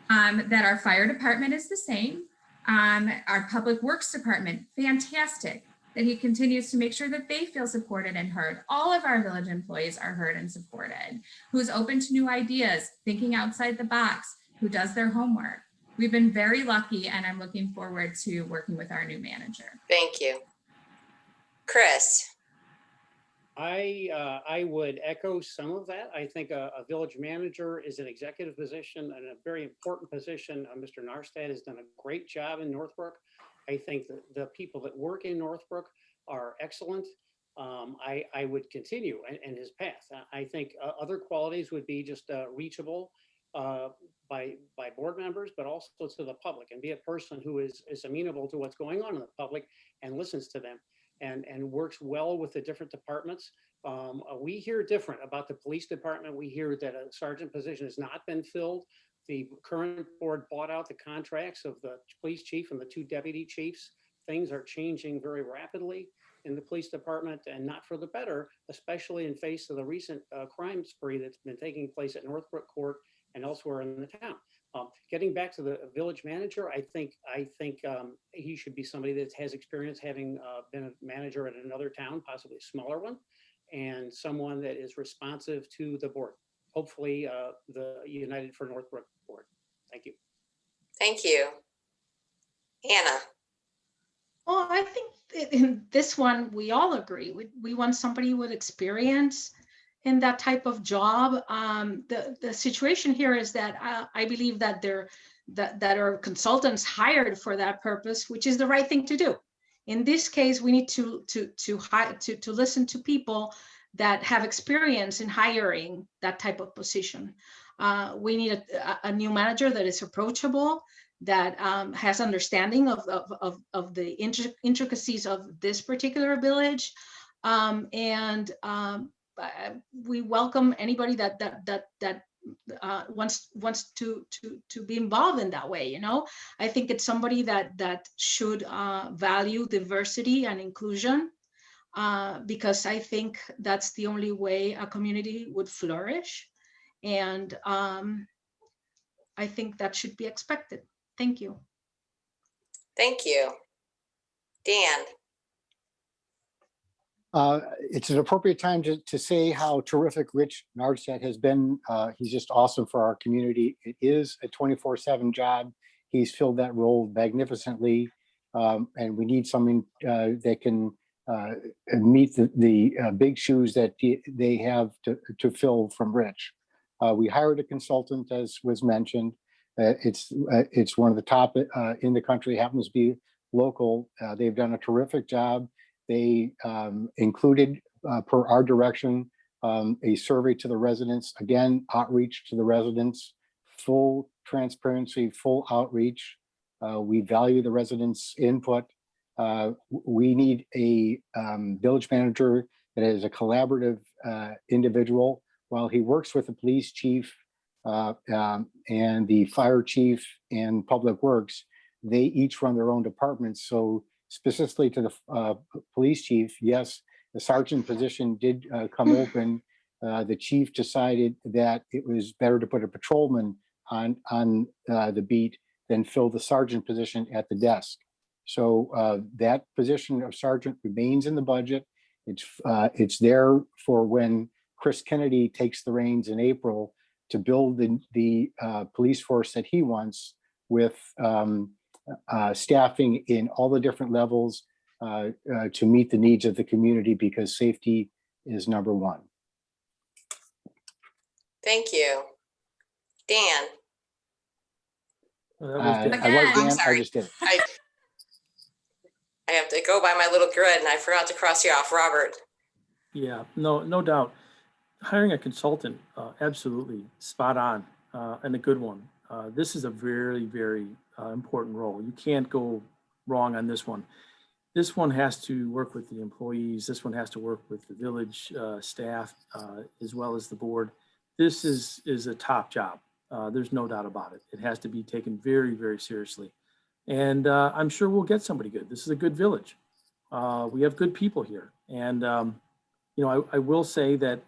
that our fire department is the same, our public works department, fantastic, that he continues to make sure that they feel supported and heard. All of our village employees are heard and supported, who's open to new ideas, thinking outside the box, who does their homework. We've been very lucky, and I'm looking forward to working with our new manager. Thank you. Chris? I would echo some of that. I think a village manager is an executive position and a very important position. Mr. Narstad has done a great job in Northbrook. I think that the people that work in Northbrook are excellent. I would continue in his path. I think other qualities would be just reachable by board members, but also to the public, and be a person who is amenable to what's going on in the public and listens to them and works well with the different departments. We hear different about the police department. We hear that a sergeant position has not been filled. The current board bought out the contracts of the police chief and the 2 deputy chiefs. Things are changing very rapidly in the police department, and not for the better, especially in face of the recent crime spree that's been taking place at Northbrook Court and elsewhere in the town. Getting back to the village manager, I think he should be somebody that has experience having been a manager at another town, possibly a smaller one, and someone that is responsive to the board. Hopefully the United for Northbrook board. Thank you. Thank you. Anna? Well, I think in this one, we all agree. We want somebody with experience in that type of job. The situation here is that I believe that there are consultants hired for that purpose, which is the right thing to do. In this case, we need to listen to people that have experience in hiring that type of position. We need a new manager that is approachable, that has understanding of the intricacies of this particular village, and we welcome anybody that wants to be involved in that way. You know, I think it's somebody that should value diversity and inclusion, because I think that's the only way a community would flourish, and I think that should be expected. Thank you. Thank you. Dan? It's an appropriate time to say how terrific Rich Narstad has been. He's just awesome for our community. It is a 24/7 job. He's filled that role magnificently, and we need someone that can meet the big shoes that they have to fill from Rich. We hired a consultant, as was mentioned. It's one of the top in the country, happens to be local. They've done a terrific job. They included, per our direction, a survey to the residents, again, outreach to the residents, full transparency, full outreach. We value the residents' input. We need a village manager that is a collaborative individual. While he works with the police chief and the fire chief and public works, they each run their own departments. So specifically to the police chief, yes, the sergeant position did come open. The chief decided that it was better to put a patrolman on the beat than fill the sergeant position at the desk. So that position of sergeant remains in the budget. It's there for when Chris Kennedy takes the reins in April to build the police force that he wants, with staffing in all the different levels to meet the needs of the community, because safety is number one. Thank you. Dan? I I'm sorry. just did it. I have to go by my little grid, and I forgot to cross you off. Robert? Yeah, no doubt. Hiring a consultant, absolutely spot on, and a good one. This is a very, very important role. You can't go wrong on this one. This one has to work with the employees. This one has to work with the village staff, as well as the board. This is a top job. There's no doubt about it. It has to be taken very, very seriously. And I'm sure we'll get somebody good. This is a good village. We have good people here. And, I will say that,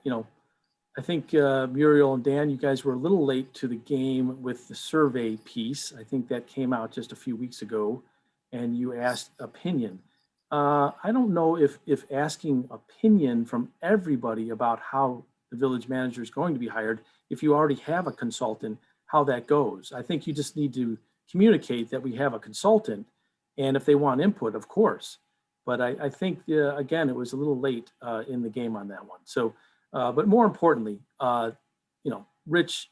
I think Muriel and Dan, you guys were a little late to the game with the survey piece. I think that came out just a few weeks ago, and you asked opinion. I don't know if asking opinion from everybody about how the village manager is going to be hired, if you already have a consultant, how that goes. I think you just need to communicate that we have a consultant, and if they want input, of course. But I think, again, it was a little late in the game on that one. So, but more importantly, Rich,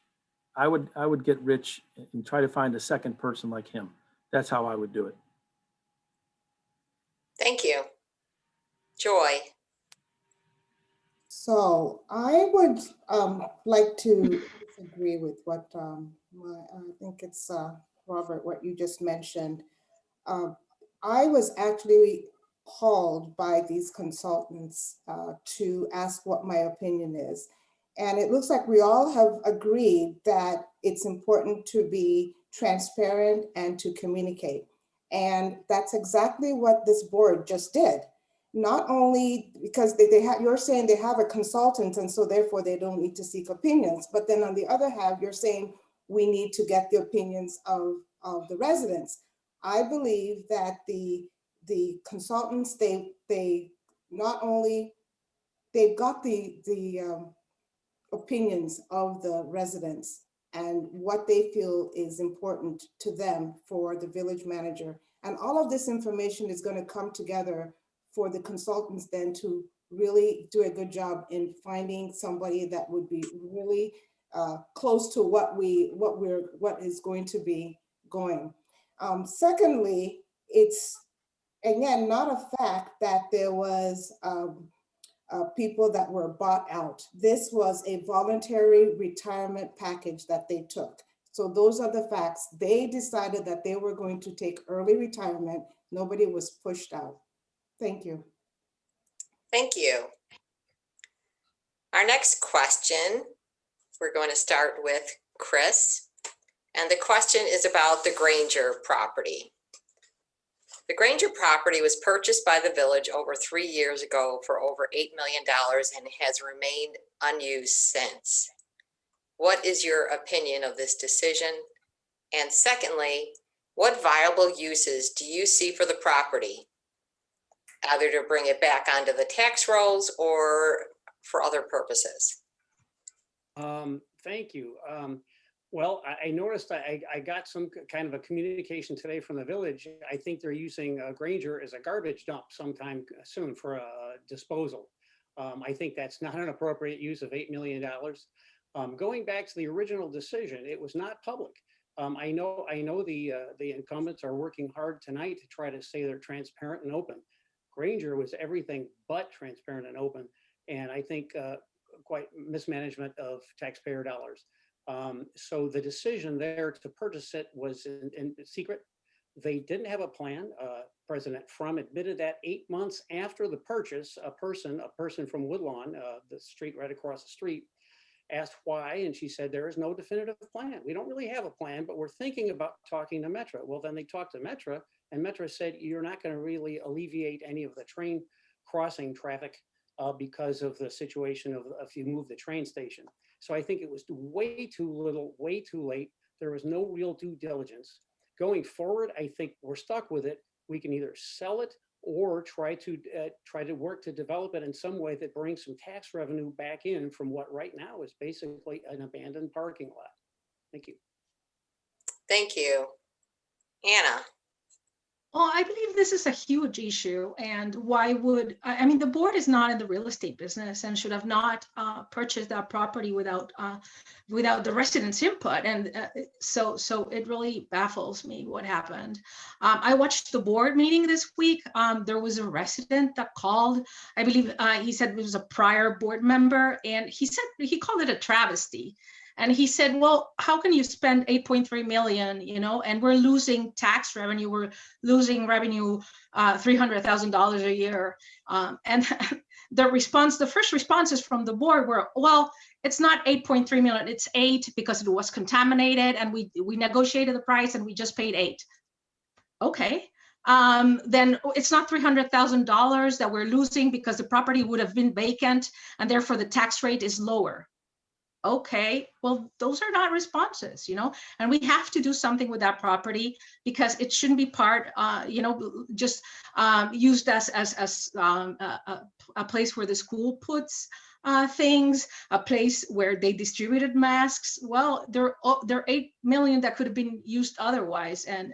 I would get Rich and try to find a second person like him. That's how I would do it. Thank you. Joy. So I would like to disagree with what I think it's Robert, what you just mentioned. I was actually called by these consultants to ask what my opinion is. And it looks like we all have agreed that it's important to be transparent and to communicate. And that's exactly what this board just did. Not only because you're saying they have a consultant and so therefore they don't need to seek opinions, but then on the other hand, you're saying we need to get the opinions of the residents. I believe that the consultants, they not only, they've got the opinions of the residents and what they feel is important to them for the village manager. And all of this information is going to come together for the consultants then to really do a good job in finding somebody that would be really close to what is going to be going. Secondly, it's again not a fact that there was people that were bought out. This was a voluntary retirement package that they took. So those are the facts. They decided that they were going to take early retirement. Nobody was pushed out. Thank you. Thank you. Our next question, we're going to start with Chris. And the question is about the Granger property. The Granger property was purchased by the village over 3 years ago for over $8 million and has remained unused since. What is your opinion of this decision? And secondly, what viable uses do you see for the property, either to bring it back onto the tax rolls or for other purposes? Thank you. Well, I noticed I got some kind of a communication today from the village. I think they're using Granger as a garbage dump sometime soon for a disposal. I think that's not an appropriate use of $8 million. Going back to the original decision, it was not public. I know the incumbents are working hard tonight to try to say they're transparent and open. Granger was everything but transparent and open, and I think quite mismanagement of taxpayer dollars. So the decision there to purchase it was in secret. They didn't have a plan. President Frum admitted that 8 months after the purchase, a person from Woodlawn, the street right across the street, asked why, and she said, there is no definitive plan. We don't really have a plan, but we're thinking about talking to Metra. Well, then they talked to Metra, and Metra said, you're not going to really alleviate any of the train crossing traffic because of the situation of if you move the train station. So I think it was way too little, way too late. There was no real due diligence. Going forward, I think we're stuck with it. We can either sell it or try to work to develop it in some way that brings some tax revenue back in from what right now is basically an abandoned parking lot. Thank you. Thank you. Anna. Well, I believe this is a huge issue, and why would, I mean, the board is not in the real estate business and should have not purchased that property without the residents' input. And so it really baffles me what happened. I watched the board meeting this week. There was a resident that called. I believe he said it was a prior board member, and he called it a travesty. And he said, well, how can you spend 8.3 million, and we're losing tax revenue, we're losing revenue, $300,000 a year. And the first responses from the board were, well, it's not 8.3 million, it's 8 because it was contaminated and we negotiated the price and we just paid 8. Okay. then it's not $300,000 that we're losing because the property would have been vacant and therefore the tax rate is lower. Okay, well, those are not responses, and we have to do something with that property because it shouldn't be part, just used as a place where the school puts things, a place where they distributed masks. Well, there are $8 million that could have been used otherwise, and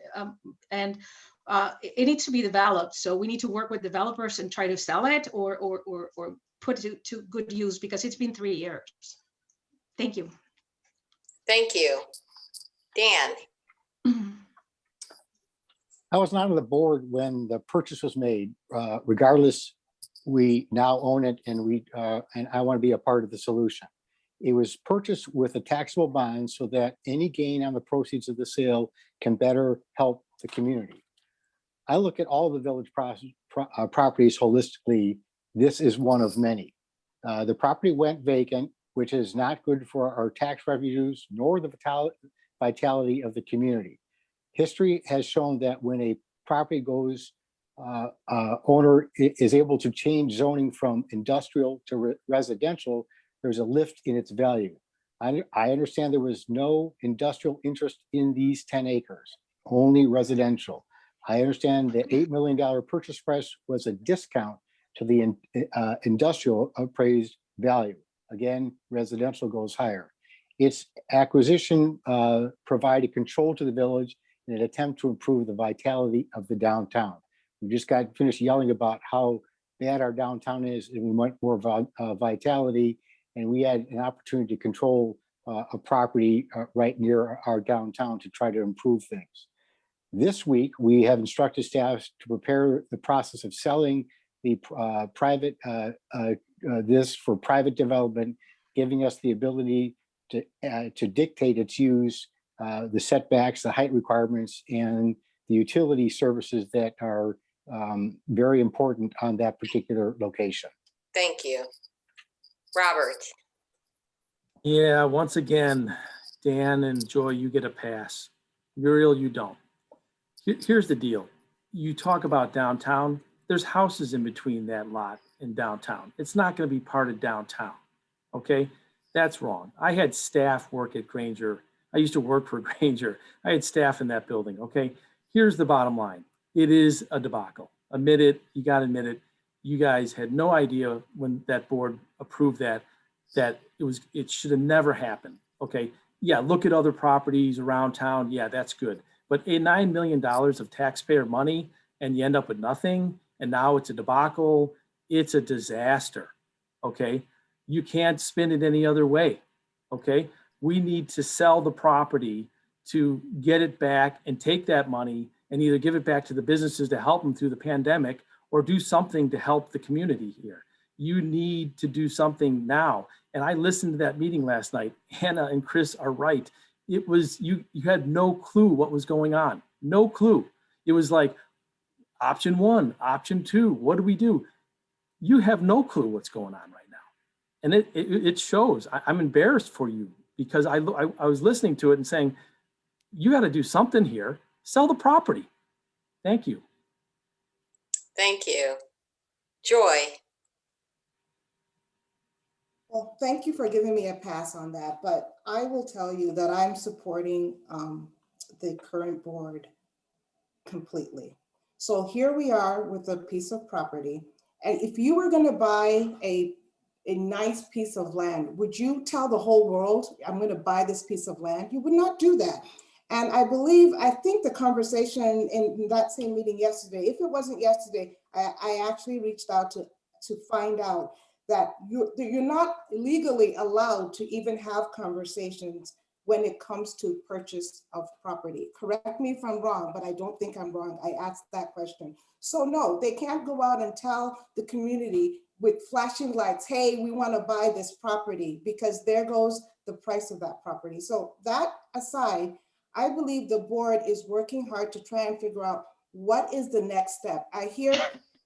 it needs to be developed. So we need to work with developers and try to sell it or put it to good use because it's been 3 years. Thank you. Thank you. Dan? I was not on the board when the purchase was made. Regardless, we now own it, and I want to be a part of the solution. It was purchased with a taxable bond so that any gain on the proceeds of the sale can better help the community. I look at all the village properties holistically. This is one of many. The property went vacant, which is not good for our tax revenues nor the vitality of the community. History has shown that when a property goes, owner is able to change zoning from industrial to residential, there's a lift in its value. I understand there was no industrial interest in these 10 acres, only residential. I understand the $8 million purchase price was a discount to the industrial appraised value. Again, residential goes higher. Its acquisition provided control to the village in an attempt to improve the vitality of the downtown. We just got finished yelling about how bad our downtown is, and we want more vitality, and we had an opportunity to control a property right near our downtown to try to improve things. This week, we have instructed staff to prepare the process of selling the this for private development, giving us the ability to dictate its use, the setbacks, the height requirements, and the utility services that are very important on that particular location. Thank you. Robert? Yeah, once again, Dan and Joy, you get a pass. Muriel, you don't. Here's the deal. You talk about downtown. There's houses in between that lot and downtown. It's not going to be part of downtown. Okay, that's wrong. I had staff work at Granger. I used to work for Granger. I had staff in that building. Okay, here's the bottom line. It is a debacle. Admit it. You got to admit it. You guys had no idea when that board approved that it should have never happened. Okay, yeah, look at other properties around town. Yeah, that's good. But $9 million of taxpayer money and you end up with nothing, and now it's a debacle. It's a disaster. Okay, you can't spin it any other way. Okay, we need to sell the property to get it back and take that money and either give it back to the businesses to help them through the pandemic or do something to help the community here. You need to do something now. And I listened to that meeting last night. Hannah and Chris are right. It was, you had no clue what was going on. No clue. It was like option one, option two, what do we do? You have no clue what's going on right now. And it shows. I'm embarrassed for you because I was listening to it and saying, you got to do something here. Sell the property. Thank you. Thank you. Joy? Well, thank you for giving me a pass on that, but I will tell you that I'm supporting the current board completely. So here we are with a piece of property. And if you were going to buy a nice piece of land, would you tell the whole world, I'm going to buy this piece of land? You would not do that. And I think the conversation in that same meeting yesterday, if it wasn't yesterday, I actually reached out to find out that you're not legally allowed to even have conversations when it comes to purchase of property. Correct me if I'm wrong, but I don't think I'm wrong. I asked that question. So no, they can't go out and tell the community with flashing lights, hey, we want to buy this property, because there goes the price of that property. So that aside, I believe the board is working hard to try and figure out what is the next step.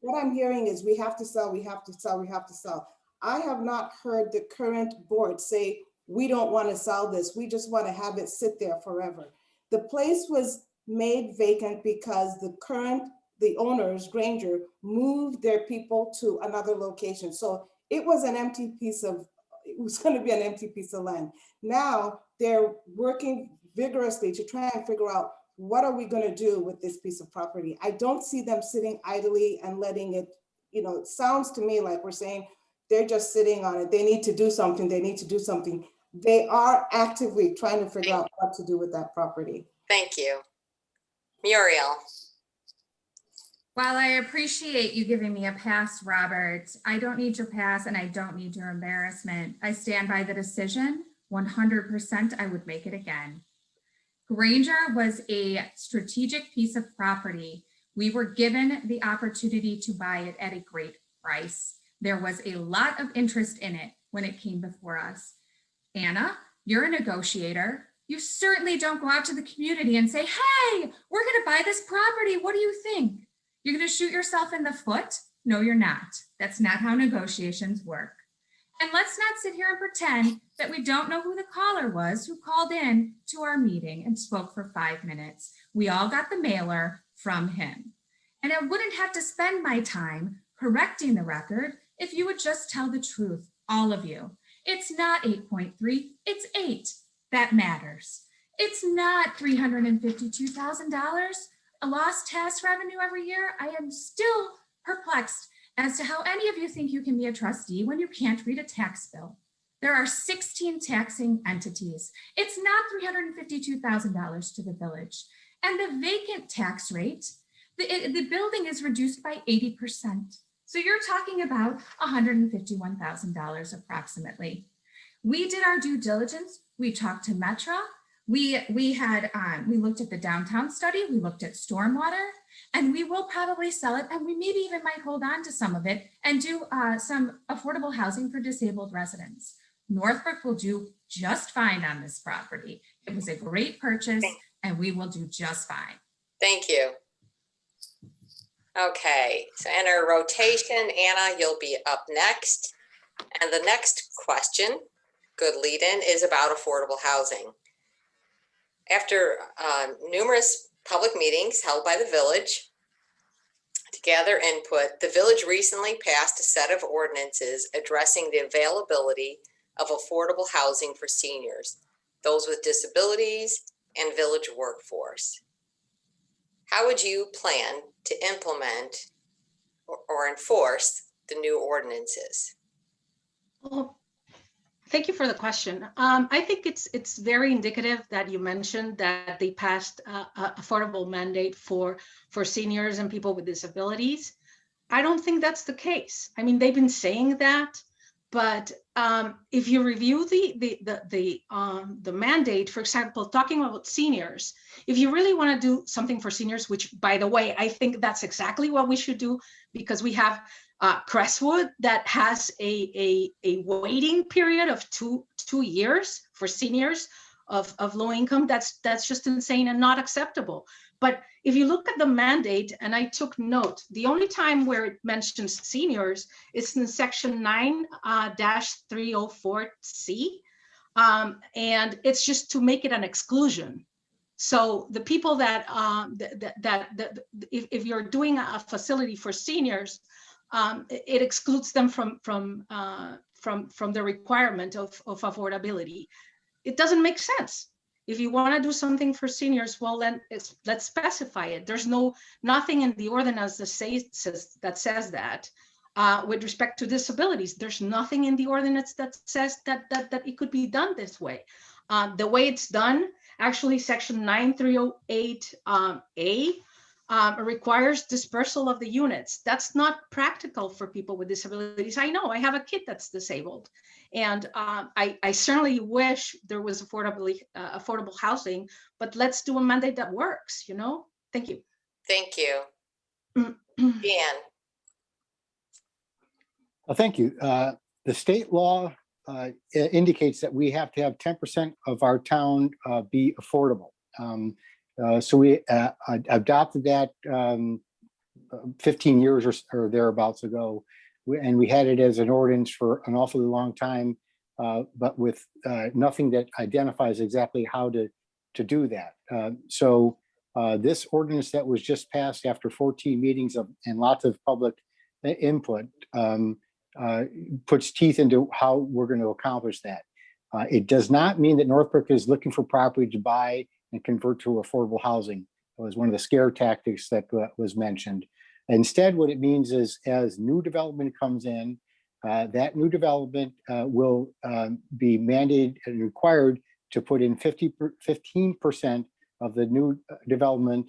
What I'm hearing is we have to sell, we have to sell, we have to sell. I have not heard the current board say, we don't want to sell this. We just want to have it sit there forever. The place was made vacant because the current the owners, Granger, moved their people to another location. So it was an empty piece of, it was going to be an empty piece of land. Now they're working vigorously to try and figure out, what are we going to do with this piece of property? I don't see them sitting idly and letting it, it sounds to me like we're saying they're just sitting on it. They need to do something. They need to do something. They are actively trying to figure out what to do with that property. Thank you. Muriel. While I appreciate you giving me a pass, Robert, I don't need your pass and I don't need your embarrassment. I stand by the decision. 100%, I would make it again. Granger was a strategic piece of property. We were given the opportunity to buy it at a great price. There was a lot of interest in it when it came before us. Anna, you're a negotiator. You certainly don't go out to the community and say, hey, we're going to buy this property. What do you think? You're going to shoot yourself in the foot? No, you're not. That's not how negotiations work. And let's not sit here and pretend that we don't know who the caller was who called in to our meeting and spoke for 5 minutes. We all got the mailer from him. And I wouldn't have to spend my time correcting the record if you would just tell the truth, all of you. It's not 8.3, it's 8. That matters. It's not $352,000, a lost tax revenue every year. I am still perplexed as to how any of you think you can be a trustee when you can't read a tax bill. There are 16 taxing entities. It's not $352,000 to the village. And the vacant tax rate, the building is reduced by 80%. So you're talking about $151,000 approximately. We did our due diligence. We talked to Metro. We looked at the downtown study. We looked at stormwater, and we will probably sell it. And we maybe even might hold on to some of it and do some affordable housing for disabled residents. Northbrook will do just fine on this property. It was a great purchase, and we will do just fine. Thank you. Okay, so in our rotation, Anna, you'll be up next. And the next question, good lead-in, is about affordable housing. After numerous public meetings held by the village to gather input, the village recently passed a set of ordinances addressing the availability of affordable housing for seniors, those with disabilities, and village workforce. How would you plan to implement or enforce the new ordinances? Well, thank you for the question. I think it's very indicative that you mentioned that they passed a affordable mandate for seniors and people with disabilities. I don't think that's the case. I mean, they've been saying that, but if you review the mandate, for example, talking about seniors, if you really want to do something for seniors, which, by the way, I think that's exactly what we should do, because we have Crestwood that has a waiting period of two years for seniors of low income. That's just insane and not acceptable. But if you look at the mandate, and I took note, the only time where it mentions seniors is in section 9-304C, and it's just to make it an exclusion. So the people that if you're doing a facility for seniors, it excludes them from the requirement of affordability. It doesn't make sense. If you want to do something for seniors, well, then let's specify it. There's nothing in the ordinance that says that. With respect to disabilities, there's nothing in the ordinance that says that it could be done this way. The way it's done, actually, section 9308A requires dispersal of the units. That's not practical for people with disabilities. I know, I have a kid that's disabled, and I certainly wish there was affordable housing, but let's do a mandate that works, you know? Thank you. Thank you. Dan. Thank you. The state law indicates that we have to have 10% of our town be affordable. So we adopted that 15 years or thereabouts ago, and we had it as an ordinance for an awfully long time, but with nothing that identifies exactly how to do that. So This ordinance that was just passed after 14 meetings and lots of public input puts teeth into how we're going to accomplish that. It does not mean that Northbrook is looking for property to buy and convert to affordable housing. That was one of the scare tactics that was mentioned. Instead, what it means is as new development comes in, that new development will be mandated and required to put in 15% of the new development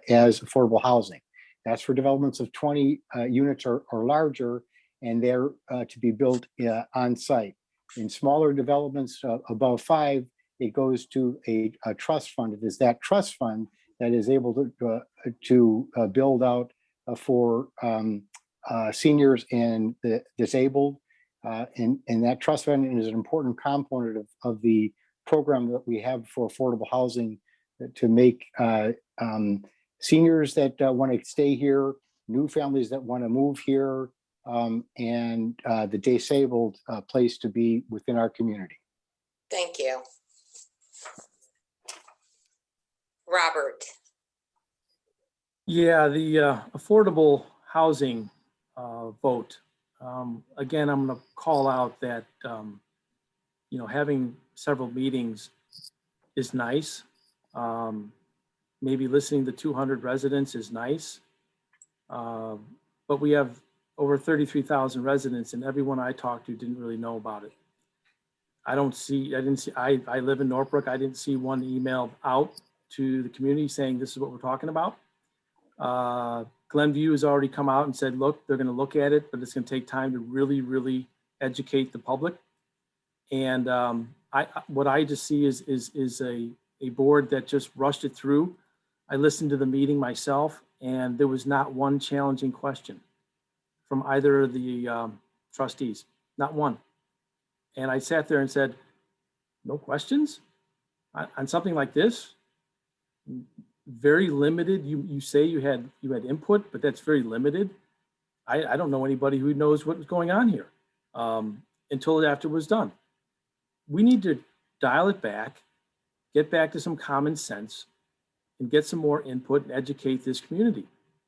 as affordable housing. That's for developments of 20 units or larger, and they're to be built on site. In smaller developments above 5, it goes to a trust fund. It is that trust fund that is able to build out for seniors and the disabled. And that trust fund is an important component of the program that we have for affordable housing to make seniors that want to stay here, new families that want to move here, and the disabled place to be within our community. Thank you. Robert. Yeah, the affordable housing vote. Again, I'm going to call out that, you know, having several meetings is nice. Maybe listening to 200 residents is nice. But we have over 33,000 residents, and everyone I talked to didn't really know about it. I live in Northbrook. I didn't see one email out to the community saying this is what we're talking about. Glenview has already come out and said, look, they're going to look at it, but it's going to take time to really educate the public. And what I just see is a board that just rushed it through. I listened to the meeting myself, and there was not one challenging question from either of the trustees, not one. And I sat there and said, no questions on something like this? Very limited. You say you had input, but that's very limited. I don't know anybody who knows what's going on here until after it was done. We need to dial it back, get back to some common sense, and get some more input and educate this community.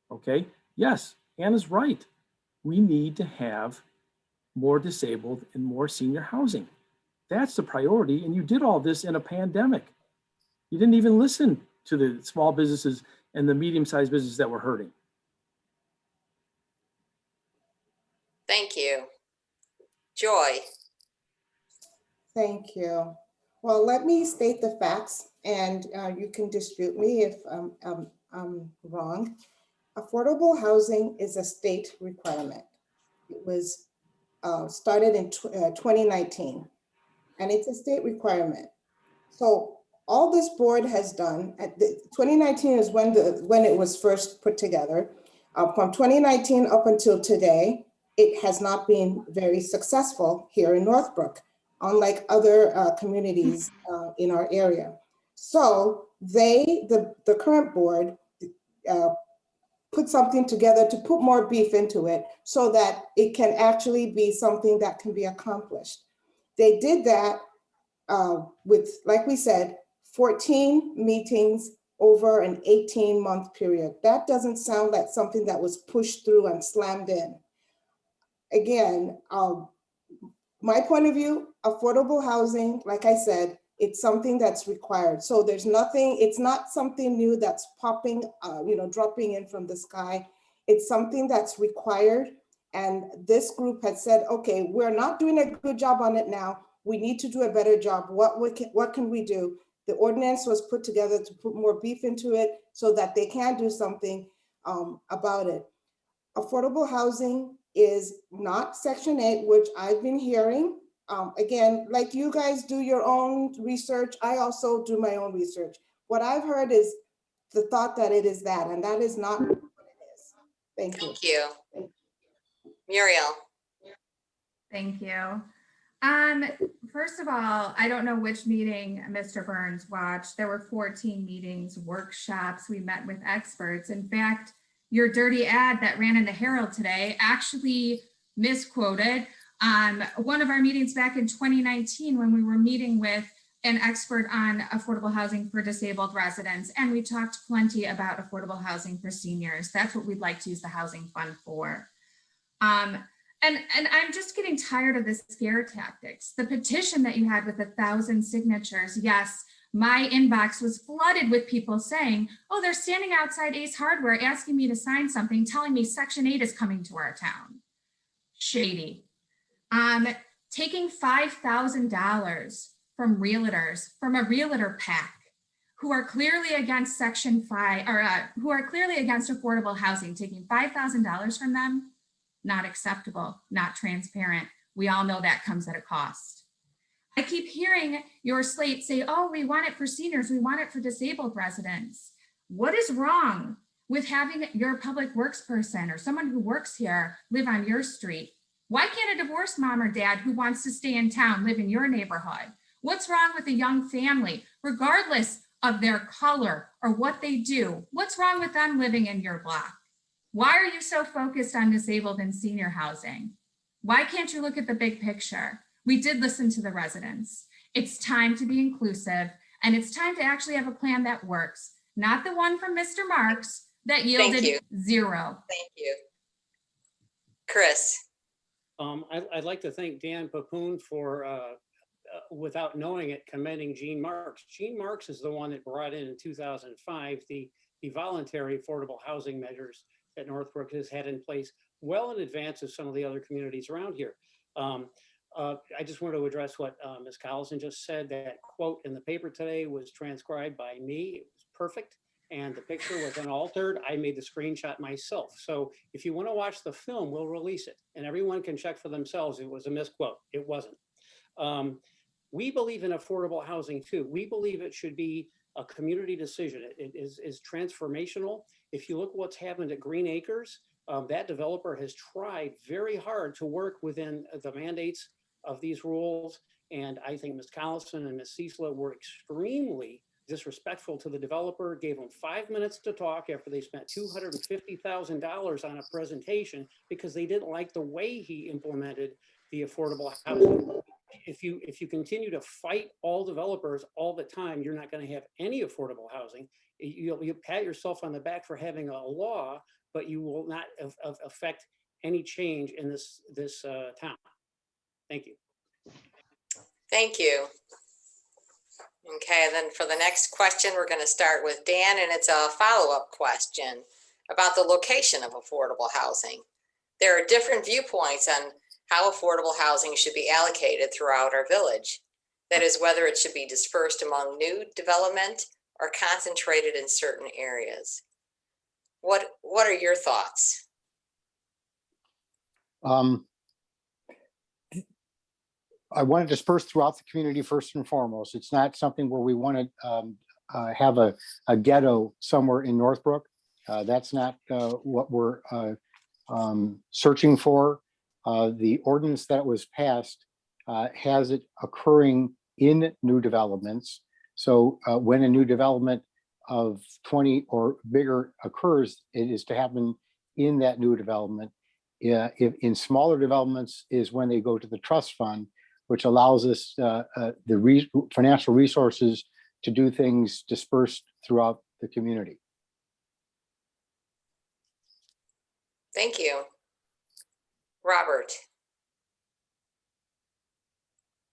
Okay? Yes, Anna's right. We need to have more disabled and more senior housing. That's the priority. And you did all this in a pandemic. You didn't even listen to the small businesses and the medium-sized businesses that were hurting. Thank you. Joy. Thank you. Well, let me state the facts, and you can dispute me if I'm wrong. Affordable housing is a state requirement. It was started in 2019, and it's a state requirement. So all this board has done, 2019 is when it was first put together. From 2019 up until today, it has not been very successful here in Northbrook, unlike other communities in our area. So the current board put something together to put more beef into it so that it can actually be something that can be accomplished. They did that with, like we said, 14 meetings over an 18-month period. That doesn't sound like something that was pushed through and slammed in. Again, my point of view, affordable housing, like I said, it's something that's required. So there's nothing, it's not something new that's popping, dropping in from the sky. It's something that's required. And this group had said, okay, we're not doing a good job on it now. We need to do a better job. What can we do? The ordinance was put together to put more beef into it so that they can do something about it. Affordable housing is not Section 8, which I've been hearing. Again, like you guys do your own research, I also do my own research. What I've heard is the thought that it is that, and that is not what it is. Thank you. Thank you. Muriel. Thank you. First of all, I don't know which meeting Mr. Burns watched. There were 14 meetings, workshops. We met with experts. In fact, your dirty ad that ran in the Herald today actually misquoted one of our meetings back in 2019 when we were meeting with an expert on affordable housing for disabled residents, and we talked plenty about affordable housing for seniors. That's what we'd like to use the housing fund for. And I'm just getting tired of the scare tactics. The petition that you had with 1,000 signatures, yes, my inbox was flooded with people saying, oh, they're standing outside Ace Hardware asking me to sign something, telling me Section 8 is coming to our town. Shady. Taking $5,000 from realtors, from a realtor pack, who are clearly against Section 5, or who are clearly against affordable housing, taking $5,000 from them, not acceptable, not transparent. We all know that comes at a cost. I keep hearing your slate say, oh, we want it for seniors, we want it for disabled residents. What is wrong with having your public works person or someone who works here live on your street? Why can't a divorced mom or dad who wants to stay in town live in your neighborhood? What's wrong with a young family, regardless of their color or what they do? What's wrong with them living in your block? Why are you so focused on disabled and senior housing? Why can't you look at the big picture? We did listen to the residents. It's time to be inclusive, and it's time to actually have a plan that works, not the one from Mr. Marks that yielded zero. Thank you. Chris. I'd like to thank Dan Pepoon for, without knowing it, commending Gene Marks. Gene Marks is the one that brought in 2005 the voluntary affordable housing measures that Northbrook has had in place well in advance of some of the other communities around here. I just wanted to address what Ms. Collison just said. That quote in the paper today was transcribed by me. It was perfect. And the picture was unaltered. I made the screenshot myself. So if you want to watch the film, we'll release it. And everyone can check for themselves. It was a misquote. It wasn't. We believe in affordable housing too. We believe it should be a community decision. It is transformational. If you look what's happened at Green Acres, that developer has tried very hard to work within the mandates of these rules. And I think Ms. Collison and Ms. Cecila were extremely disrespectful to the developer, gave them 5 minutes to talk after they spent $250,000 on a presentation because they didn't like the way he implemented the affordable housing. If you continue to fight all developers all the time, you're not going to have any affordable housing. You pat yourself on the back for having a law, but you will not affect any change in this town. Thank you. Thank you. Okay, then for the next question, we're going to start with Dan, and it's a follow-up question about the location of affordable housing. There are different viewpoints on how affordable housing should be allocated throughout our village. That is, whether it should be dispersed among new development or concentrated in certain areas. What are your thoughts? I want to disperse throughout the community first and foremost. It's not something where we want to have a ghetto somewhere in Northbrook. That's not what we're searching for. The ordinance that was passed has it occurring in new developments. So when a new development of 20 or bigger occurs, it is to happen in that new development. If in smaller developments is when they go to the trust fund, which allows us the financial resources to do things dispersed throughout the community. Thank you. Robert.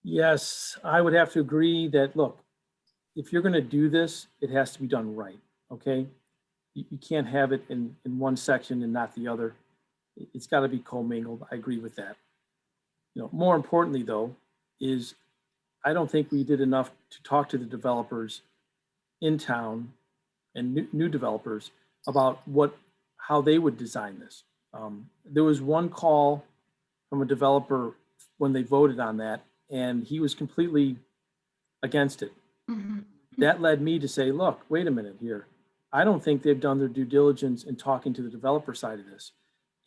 Yes, I would have to agree that, look, if you're going to do this, it has to be done right, okay? You can't have it in one section and not the other. It's got to be commingled. I agree with that. You know, more importantly, though, is I don't think we did enough to talk to the developers in town and new developers about how they would design this. There was one call from a developer when they voted on that, and he was completely against it. Mm-hmm. That led me to say, look, wait a minute here. I don't think they've done their due diligence in talking to the developer side of this.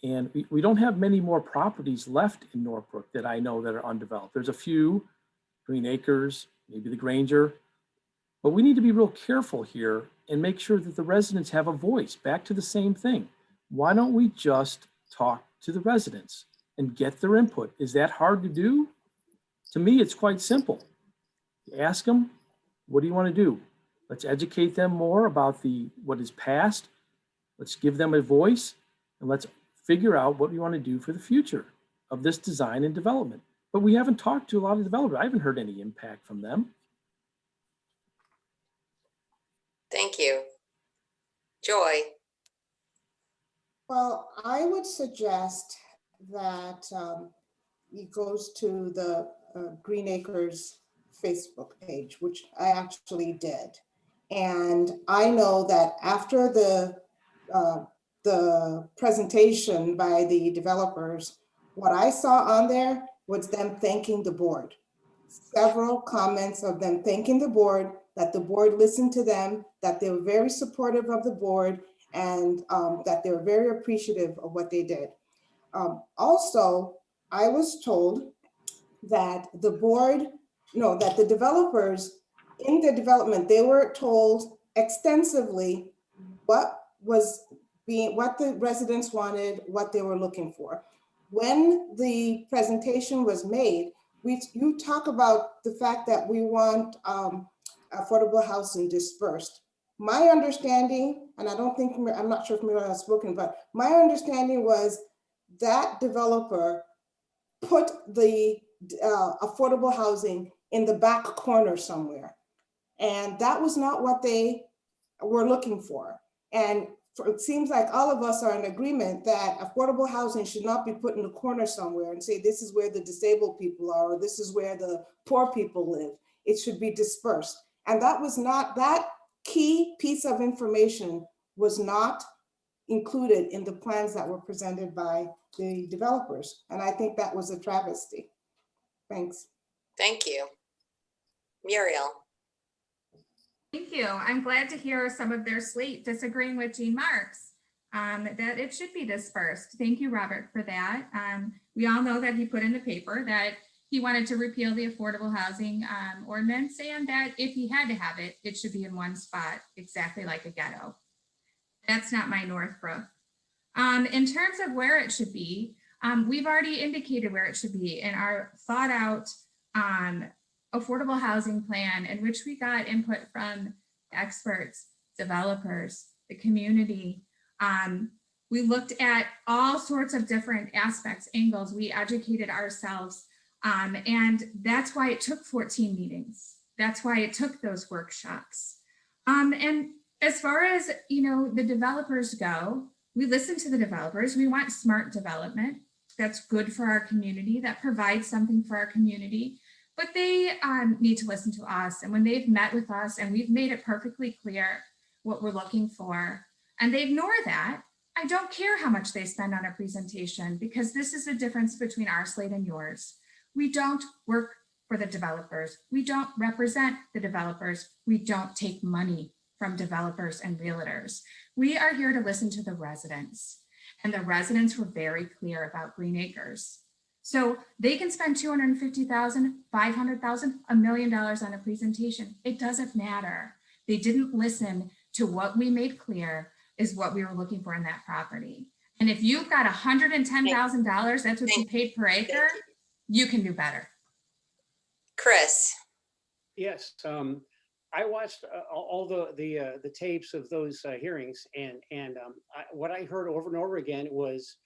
And we don't have many more properties left in Northbrook that I know that are undeveloped. There's a few, Green Acres, maybe the Granger, but we need to be real careful here and make sure that the residents have a voice. Back to the same thing. Why don't we just talk to the residents and get their input? Is that hard to do? To me, it's quite simple. Ask them, what do you want to do? Let's educate them more about what is past. Let's give them a voice, and let's figure out what we want to do for the future of this design and development. But we haven't talked to a lot of developers. I haven't heard any impact from them. Thank you. Joy, Well, I would suggest that it goes to the Green Acres Facebook page, which I actually did. And I know that after the presentation by the developers, what I saw on there was them thanking the board. Several comments of them thanking the board, that the board listened to them, that they were very supportive of the board, and that they were very appreciative of what they did. Also, I was told that the board, no, that the developers in the development, they were told extensively what the residents wanted, what they were looking for. When the presentation was made, you talk about the fact that we want affordable housing dispersed. My understanding, and I'm not sure if Muriel has spoken, but my understanding was that developer put the affordable housing in the back corner somewhere. And that was not what they were looking for. And it seems like all of us are in agreement that affordable housing should not be put in the corner somewhere and say, this is where the disabled people are, or this is where the poor people live. It should be dispersed. And that key piece of information was not included in the plans that were presented by the developers. And I think that was a travesty. Thanks. thank you. Muriel, Thank you. I'm glad to hear some of their slate disagreeing with Jean Marks, that it should be dispersed. Thank you, Robert, for that. We all know that he put in the paper that he wanted to repeal the affordable housing ordinance, and that if he had to have it, it should be in one spot, exactly like a ghetto. That's not my Northbrook. In terms of where it should be, we've already indicated where it should be in our thought out affordable housing plan, in which we got input from experts, developers, the community. We looked at all sorts of different aspects, angles. We educated ourselves. And that's why it took 14 meetings. That's why it took those workshops. And as far as, the developers go, we listen to the developers. We want smart development that's good for our community, that provides something for our community. But they need to listen to us. And when they've met with us and we've made it perfectly clear what we're looking for, and they ignore that, I don't care how much they spend on a presentation, because this is the difference between our slate and yours. We don't work for the developers. We don't represent the developers. We don't take money from developers and realtors. We are here to listen to the residents. And the residents were very clear about Green Acres. So they can spend $250,000, $500,000, $1 million on a presentation. It doesn't matter. They didn't listen to what we made clear is what we were looking for in that property. And if you've got $110,000, that's what you paid per acre, you can do better. Chris. Yes, I watched all the tapes of those hearings, and what I heard over and over again was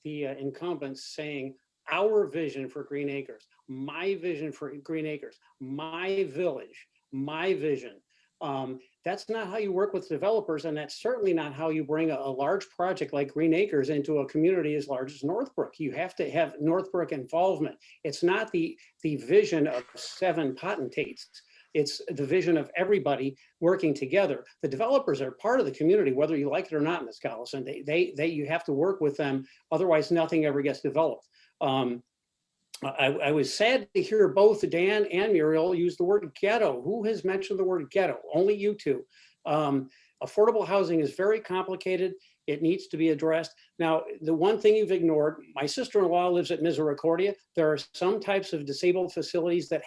the incumbents saying, our vision for Green Acres, my vision for Green Acres, my village, my vision. That's not how you work with developers, and that's certainly not how you bring a large project like Green Acres into a community as large as Northbrook. You have to have Northbrook involvement. It's not the vision of 7 potentates. It's the vision of everybody working together. The developers are part of the community, whether you like it or not, Ms. Collison. You have to work with them, otherwise nothing ever gets developed. I was sad to hear both Dan and Muriel use the word ghetto. Who has mentioned the word ghetto? Only you two. Affordable housing is very complicated. It needs to be addressed. Now, the one thing you've ignored, my sister-in-law lives at Misericordia. There are some types of disabled facilities that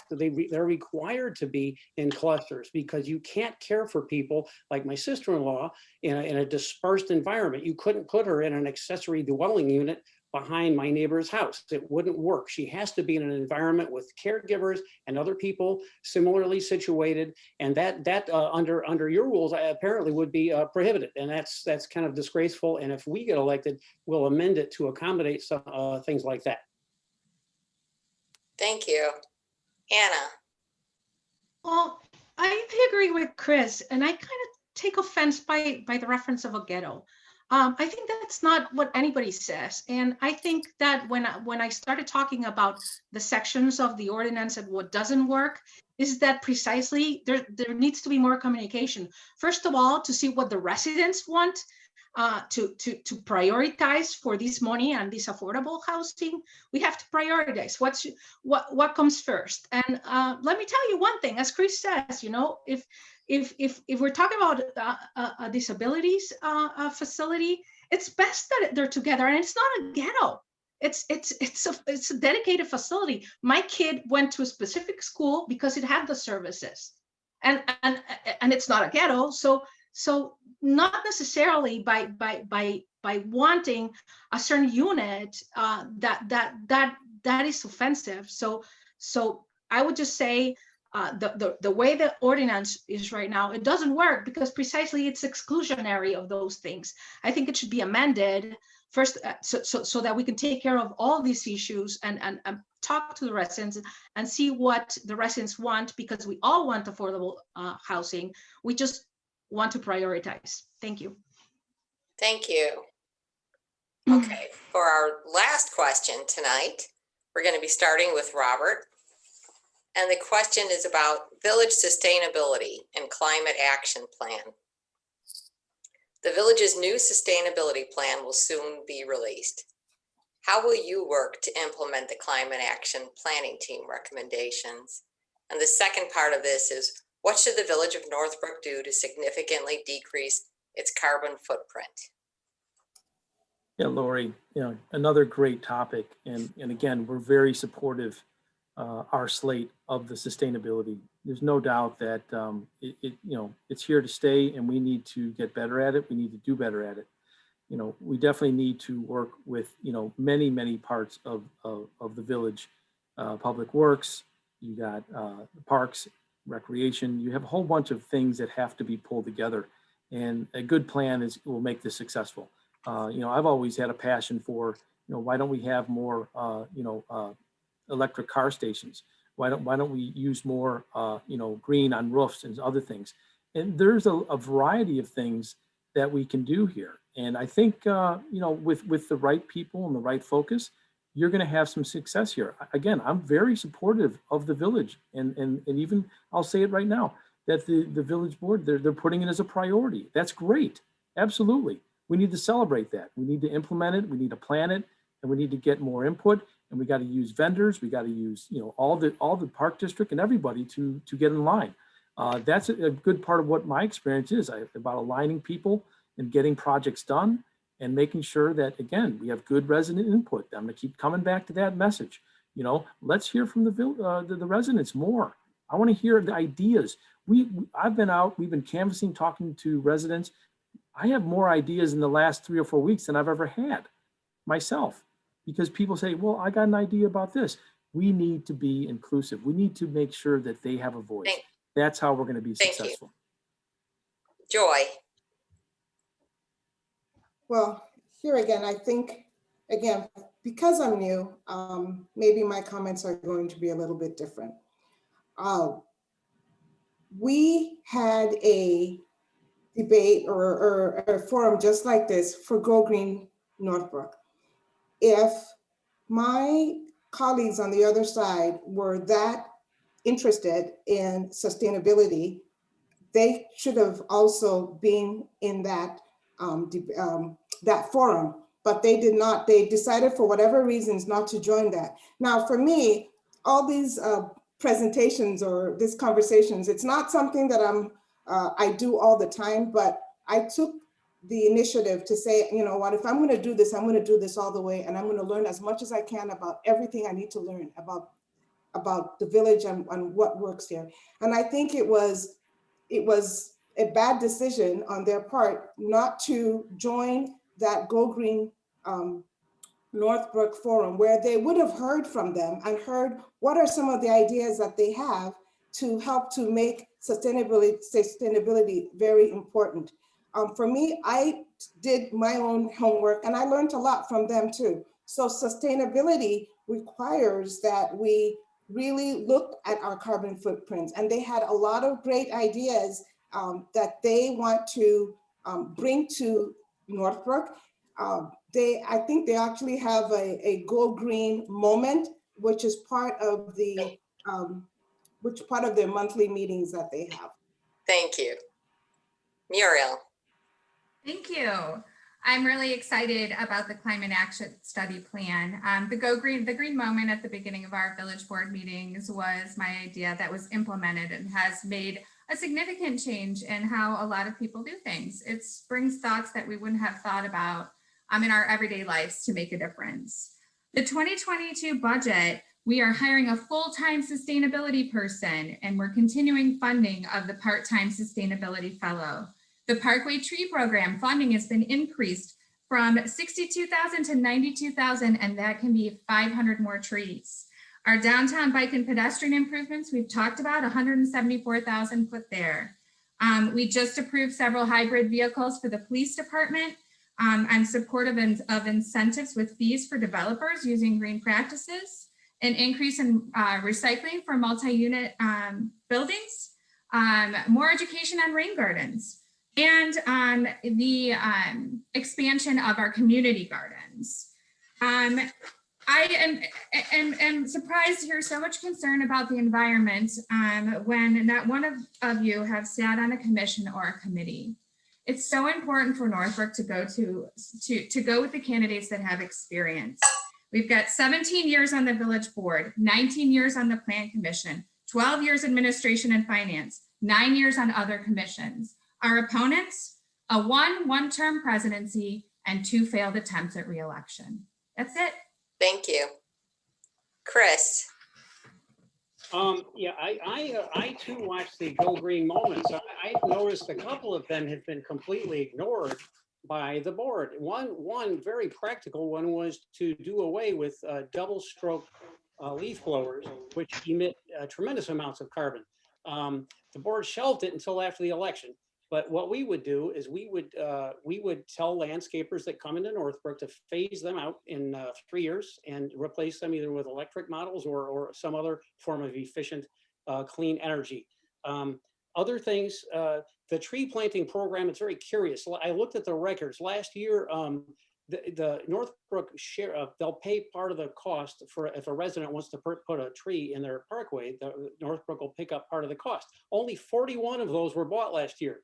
they're required to be in clusters, because you can't care for people like my sister-in-law in a dispersed environment. You couldn't put her in an accessory dwelling unit behind my neighbor's house. It wouldn't work. She has to be in an environment with caregivers and other people similarly situated. And that under your rules apparently would be prohibited. And that's kind of disgraceful. And if we get elected, we'll amend it to accommodate some things like that. Thank you. Anna. Well, I agree with Chris, and I kind of take offense by the reference of a ghetto. I think that's not what anybody says. And I think that when I started talking about the sections of the ordinance and what doesn't work, is that precisely there needs to be more communication. First of all, to see what the residents want, to prioritize for this money and this affordable housing. We have to prioritize what comes first. And let me tell you one thing, as Chris says, you know, if we're talking about a disabilities facility, it's best that they're together, and it's not a ghetto. It's a dedicated facility. My kid went to a specific school because it had the services, and it's not a ghetto. So not necessarily by wanting a certain unit that is offensive. So I would just say the way the ordinance is right now, it doesn't work because precisely it's exclusionary of those things. I think it should be amended first so that we can take care of all these issues and talk to the residents and see what the residents want, because we all want affordable housing. We just want to prioritize. Thank you. Thank you. Okay, for our last question tonight, we're going to be starting with Robert. And the question is about village sustainability and climate action plan. The village's new sustainability plan will soon be released. How will you work to implement the climate action planning team recommendations? And the second part of this is, what should the village of Northbrook do to significantly decrease its carbon footprint? Yeah, Lorri, you know, another great topic. And again, we're very supportive, our slate of the sustainability. There's no doubt that it's here to stay, and we need to get better at it. We need to do better at it. You know, we definitely need to work with, many parts of the village, public works, you got parks, recreation, you have a whole bunch of things that have to be pulled together, and a good plan will make this successful. I've always had a passion for, why don't we have more, electric car stations? Why don't we use more, green on roofs and other things? And there's a variety of things that we can do here. And I think, with the right people and the right focus, you're going to have some success here. Again, I'm very supportive of the village, and even I'll say it right now that the village board, they're putting it as a priority. That's great. Absolutely. We need to celebrate that. We need to implement it. We need to plan it, and we need to get more input. And we got to use vendors. We got to use, all the park district and everybody to get in line. That's a good part of what my experience is about aligning people and getting projects done, and making sure that, again, we have good resident input. I'm going to keep coming back to that message. Let's hear from the residents more. I want to hear the ideas. I've been out, we've been canvassing, talking to residents. I have more ideas in the last 3 or 4 weeks than I've ever had myself, because people say, well, I got an idea about this. We need to be inclusive. We need to make sure that they have a voice. That's how we're going to be successful. Joy. Well, here again, I think, again, because I'm new, maybe my comments are going to be a little bit different. We had a debate or a forum just like this for Go Green Northbrook. If my colleagues on the other side were that interested in sustainability, they should have also been in that that forum, but they did not. They decided for whatever reasons not to join that. Now, for me, all these presentations or these conversations, it's not something that I do all the time, but I took the initiative to say, you know what, if I'm going to do this, I'm going to do this all the way, and I'm going to learn as much as I can about everything I need to learn about the village and what works here. And I think it was a bad decision on their part not to join that Go Green Northbrook Forum, where they would have heard from them and heard what are some of the ideas that they have to help to make sustainability very important. For me, I did my own homework and I learned a lot from them too. So sustainability requires that we really look at our carbon footprints, and they had a lot of great ideas that they want to bring to Northbrook. I think they actually have a Go Green moment, which is part of the part of their monthly meetings that they have. Thank you. Muriel. Thank you. I'm really excited about the climate action study plan. The green moment at the beginning of our village board meetings was my idea that was implemented and has made a significant change in how a lot of people do things. It brings thoughts that we wouldn't have thought about in our everyday lives to make a difference. The 2022 budget, we are hiring a full-time sustainability person, and we're continuing funding of the part-time sustainability fellow. The Parkway Tree Program funding has been increased from $62,000 to $92,000, and that can be 500 more trees. Our downtown bike and pedestrian improvements, we've talked about 174,000 put there. We just approved several hybrid vehicles for the police department. I'm supportive of incentives with fees for developers using green practices, an increase in recycling for multi-unit buildings, more education on rain gardens, and the expansion of our community gardens. I am surprised to hear so much concern about the environment when not one of you have sat on a commission or a committee. It's so important for Northbrook to go with the candidates that have experience. We've got 17 years on the village board, 19 years on the plan commission, 12 years administration and finance, 9 years on other commissions. Our opponents, a one-term presidency and 2 failed attempts at re-election. That's it. Thank you. Chris. Yeah, I too watched the Go Green moments. I've noticed a couple of them have been completely ignored by the board. One very practical one was to do away with double stroke leaf blowers, which emit tremendous amounts of carbon. The board shelved it until after the election. But what we would do is we would tell landscapers that come into Northbrook to phase them out in 3 years and replace them either with electric models or some other form of efficient, clean energy. Other things, the tree planting program, it's very curious. I looked at the records last year. The Northbrook share they'll pay part of the cost for if a resident wants to put a tree in their parkway, the Northbrook will pick up part of the cost. Only 41 of those were bought last year.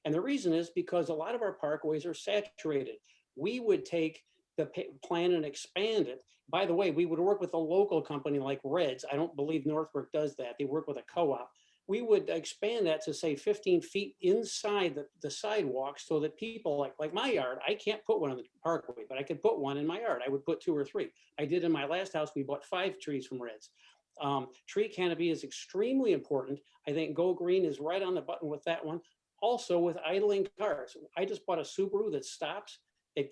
And the reason is because a lot of our parkways are saturated. We would take the plan and expand it. By the way, we would work with a local company like Reds. I don't believe Northbrook does that. They work with a co-op. We would expand that to say 15 feet inside the sidewalk so that people like my yard, I can't put one on the parkway, but I could put one in my yard. I would put 2 or 3. I did in my last house, we bought 5 trees from Reds. Tree canopy is extremely important. I think Go Green is right on the button with that one. Also with idling cars. I just bought a Subaru that stops at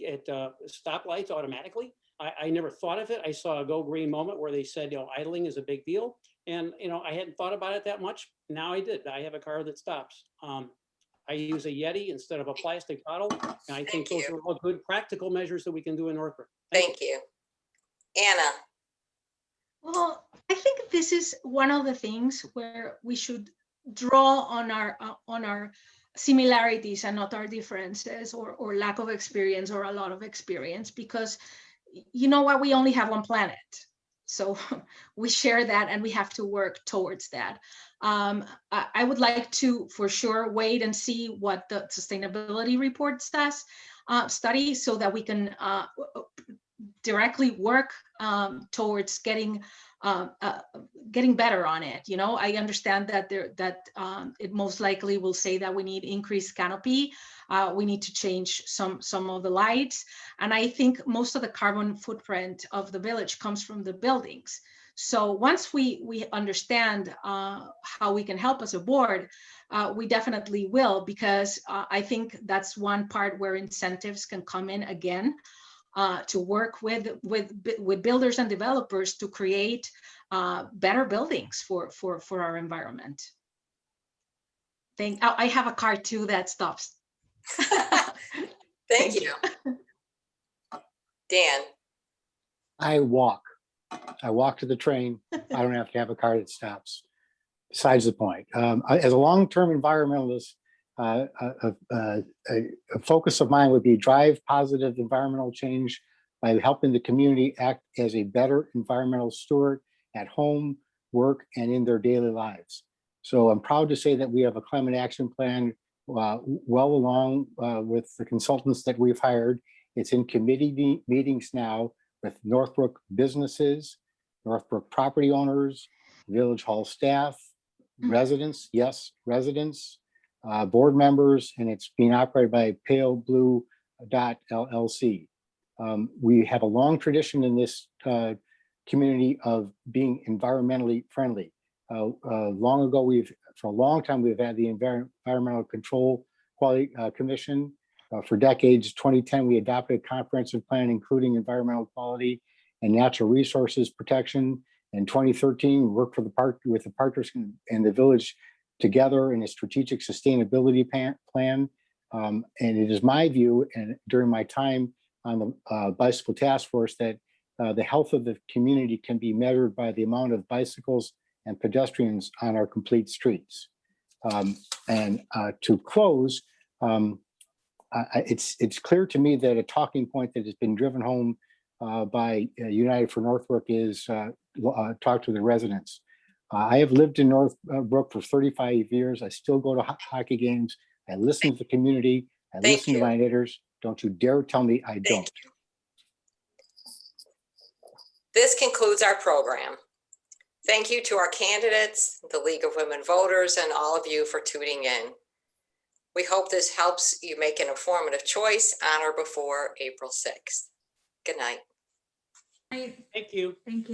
stoplights automatically. I never thought of it. I saw a Go Green moment where they said, idling is a big deal. And, I hadn't thought about it that much. Now I did. I have a car that stops. I use a Yeti instead of a plastic bottle. And I think those are all good practical measures that we can do in Northbrook. Thank you. Anna. Well, I think this is one of the things where we should draw on our similarities and not our differences or lack of experience or a lot of experience, because you know what, we only have one planet. So we share that and we have to work towards that. I would like to, for sure, wait and see what the sustainability report says, study, so that we can directly work towards getting better on it. I understand that it most likely will say that we need increased canopy. We need to change some of the lights. And I think most of the carbon footprint of the village comes from the buildings. So once we understand how we can help as a board, we definitely will, because I think that's one part where incentives can come in again. to work with builders and developers to create better buildings for our environment. I have a card too that stops. Thank you. Dan, I walk to the train. I don't have to have a car that stops. Besides the point, as a long-term environmentalist, a focus of mine would be drive positive environmental change by helping the community act as a better environmental steward at home, work, and in their daily lives. So I'm proud to say that we have a climate action plan well along with the consultants that we've hired. It's in committee meetings now with Northbrook businesses, Northbrook property owners, Village Hall staff, residents, yes, residents, board members, and it's being operated by Pale Blue Dot LLC. We have a long tradition in this community of being environmentally friendly. Long ago, for a long time, we've had the Environmental Control Quality Commission. For decades, 2010, we adopted a comprehensive plan, including environmental quality and natural resources protection. In 2013, we worked with the partners in the village together in a strategic sustainability plan. And it is my view, and during my time on the bicycle task force, that the health of the community can be measured by the amount of bicycles and pedestrians on our complete streets. To close, it's clear to me that a talking point that has been driven home by United for Northbrook is talk to the residents. I have lived in Northbrook for 35 years. I still go to hockey games. I listen to the community. I listen to my neighbors. Don't you dare tell me I don't. This concludes our program. Thank you to our candidates, the League of Women Voters, and all of you for tuning in. We hope this helps you make an informative choice on or before April 6th. Good night. Thank you. Thank you.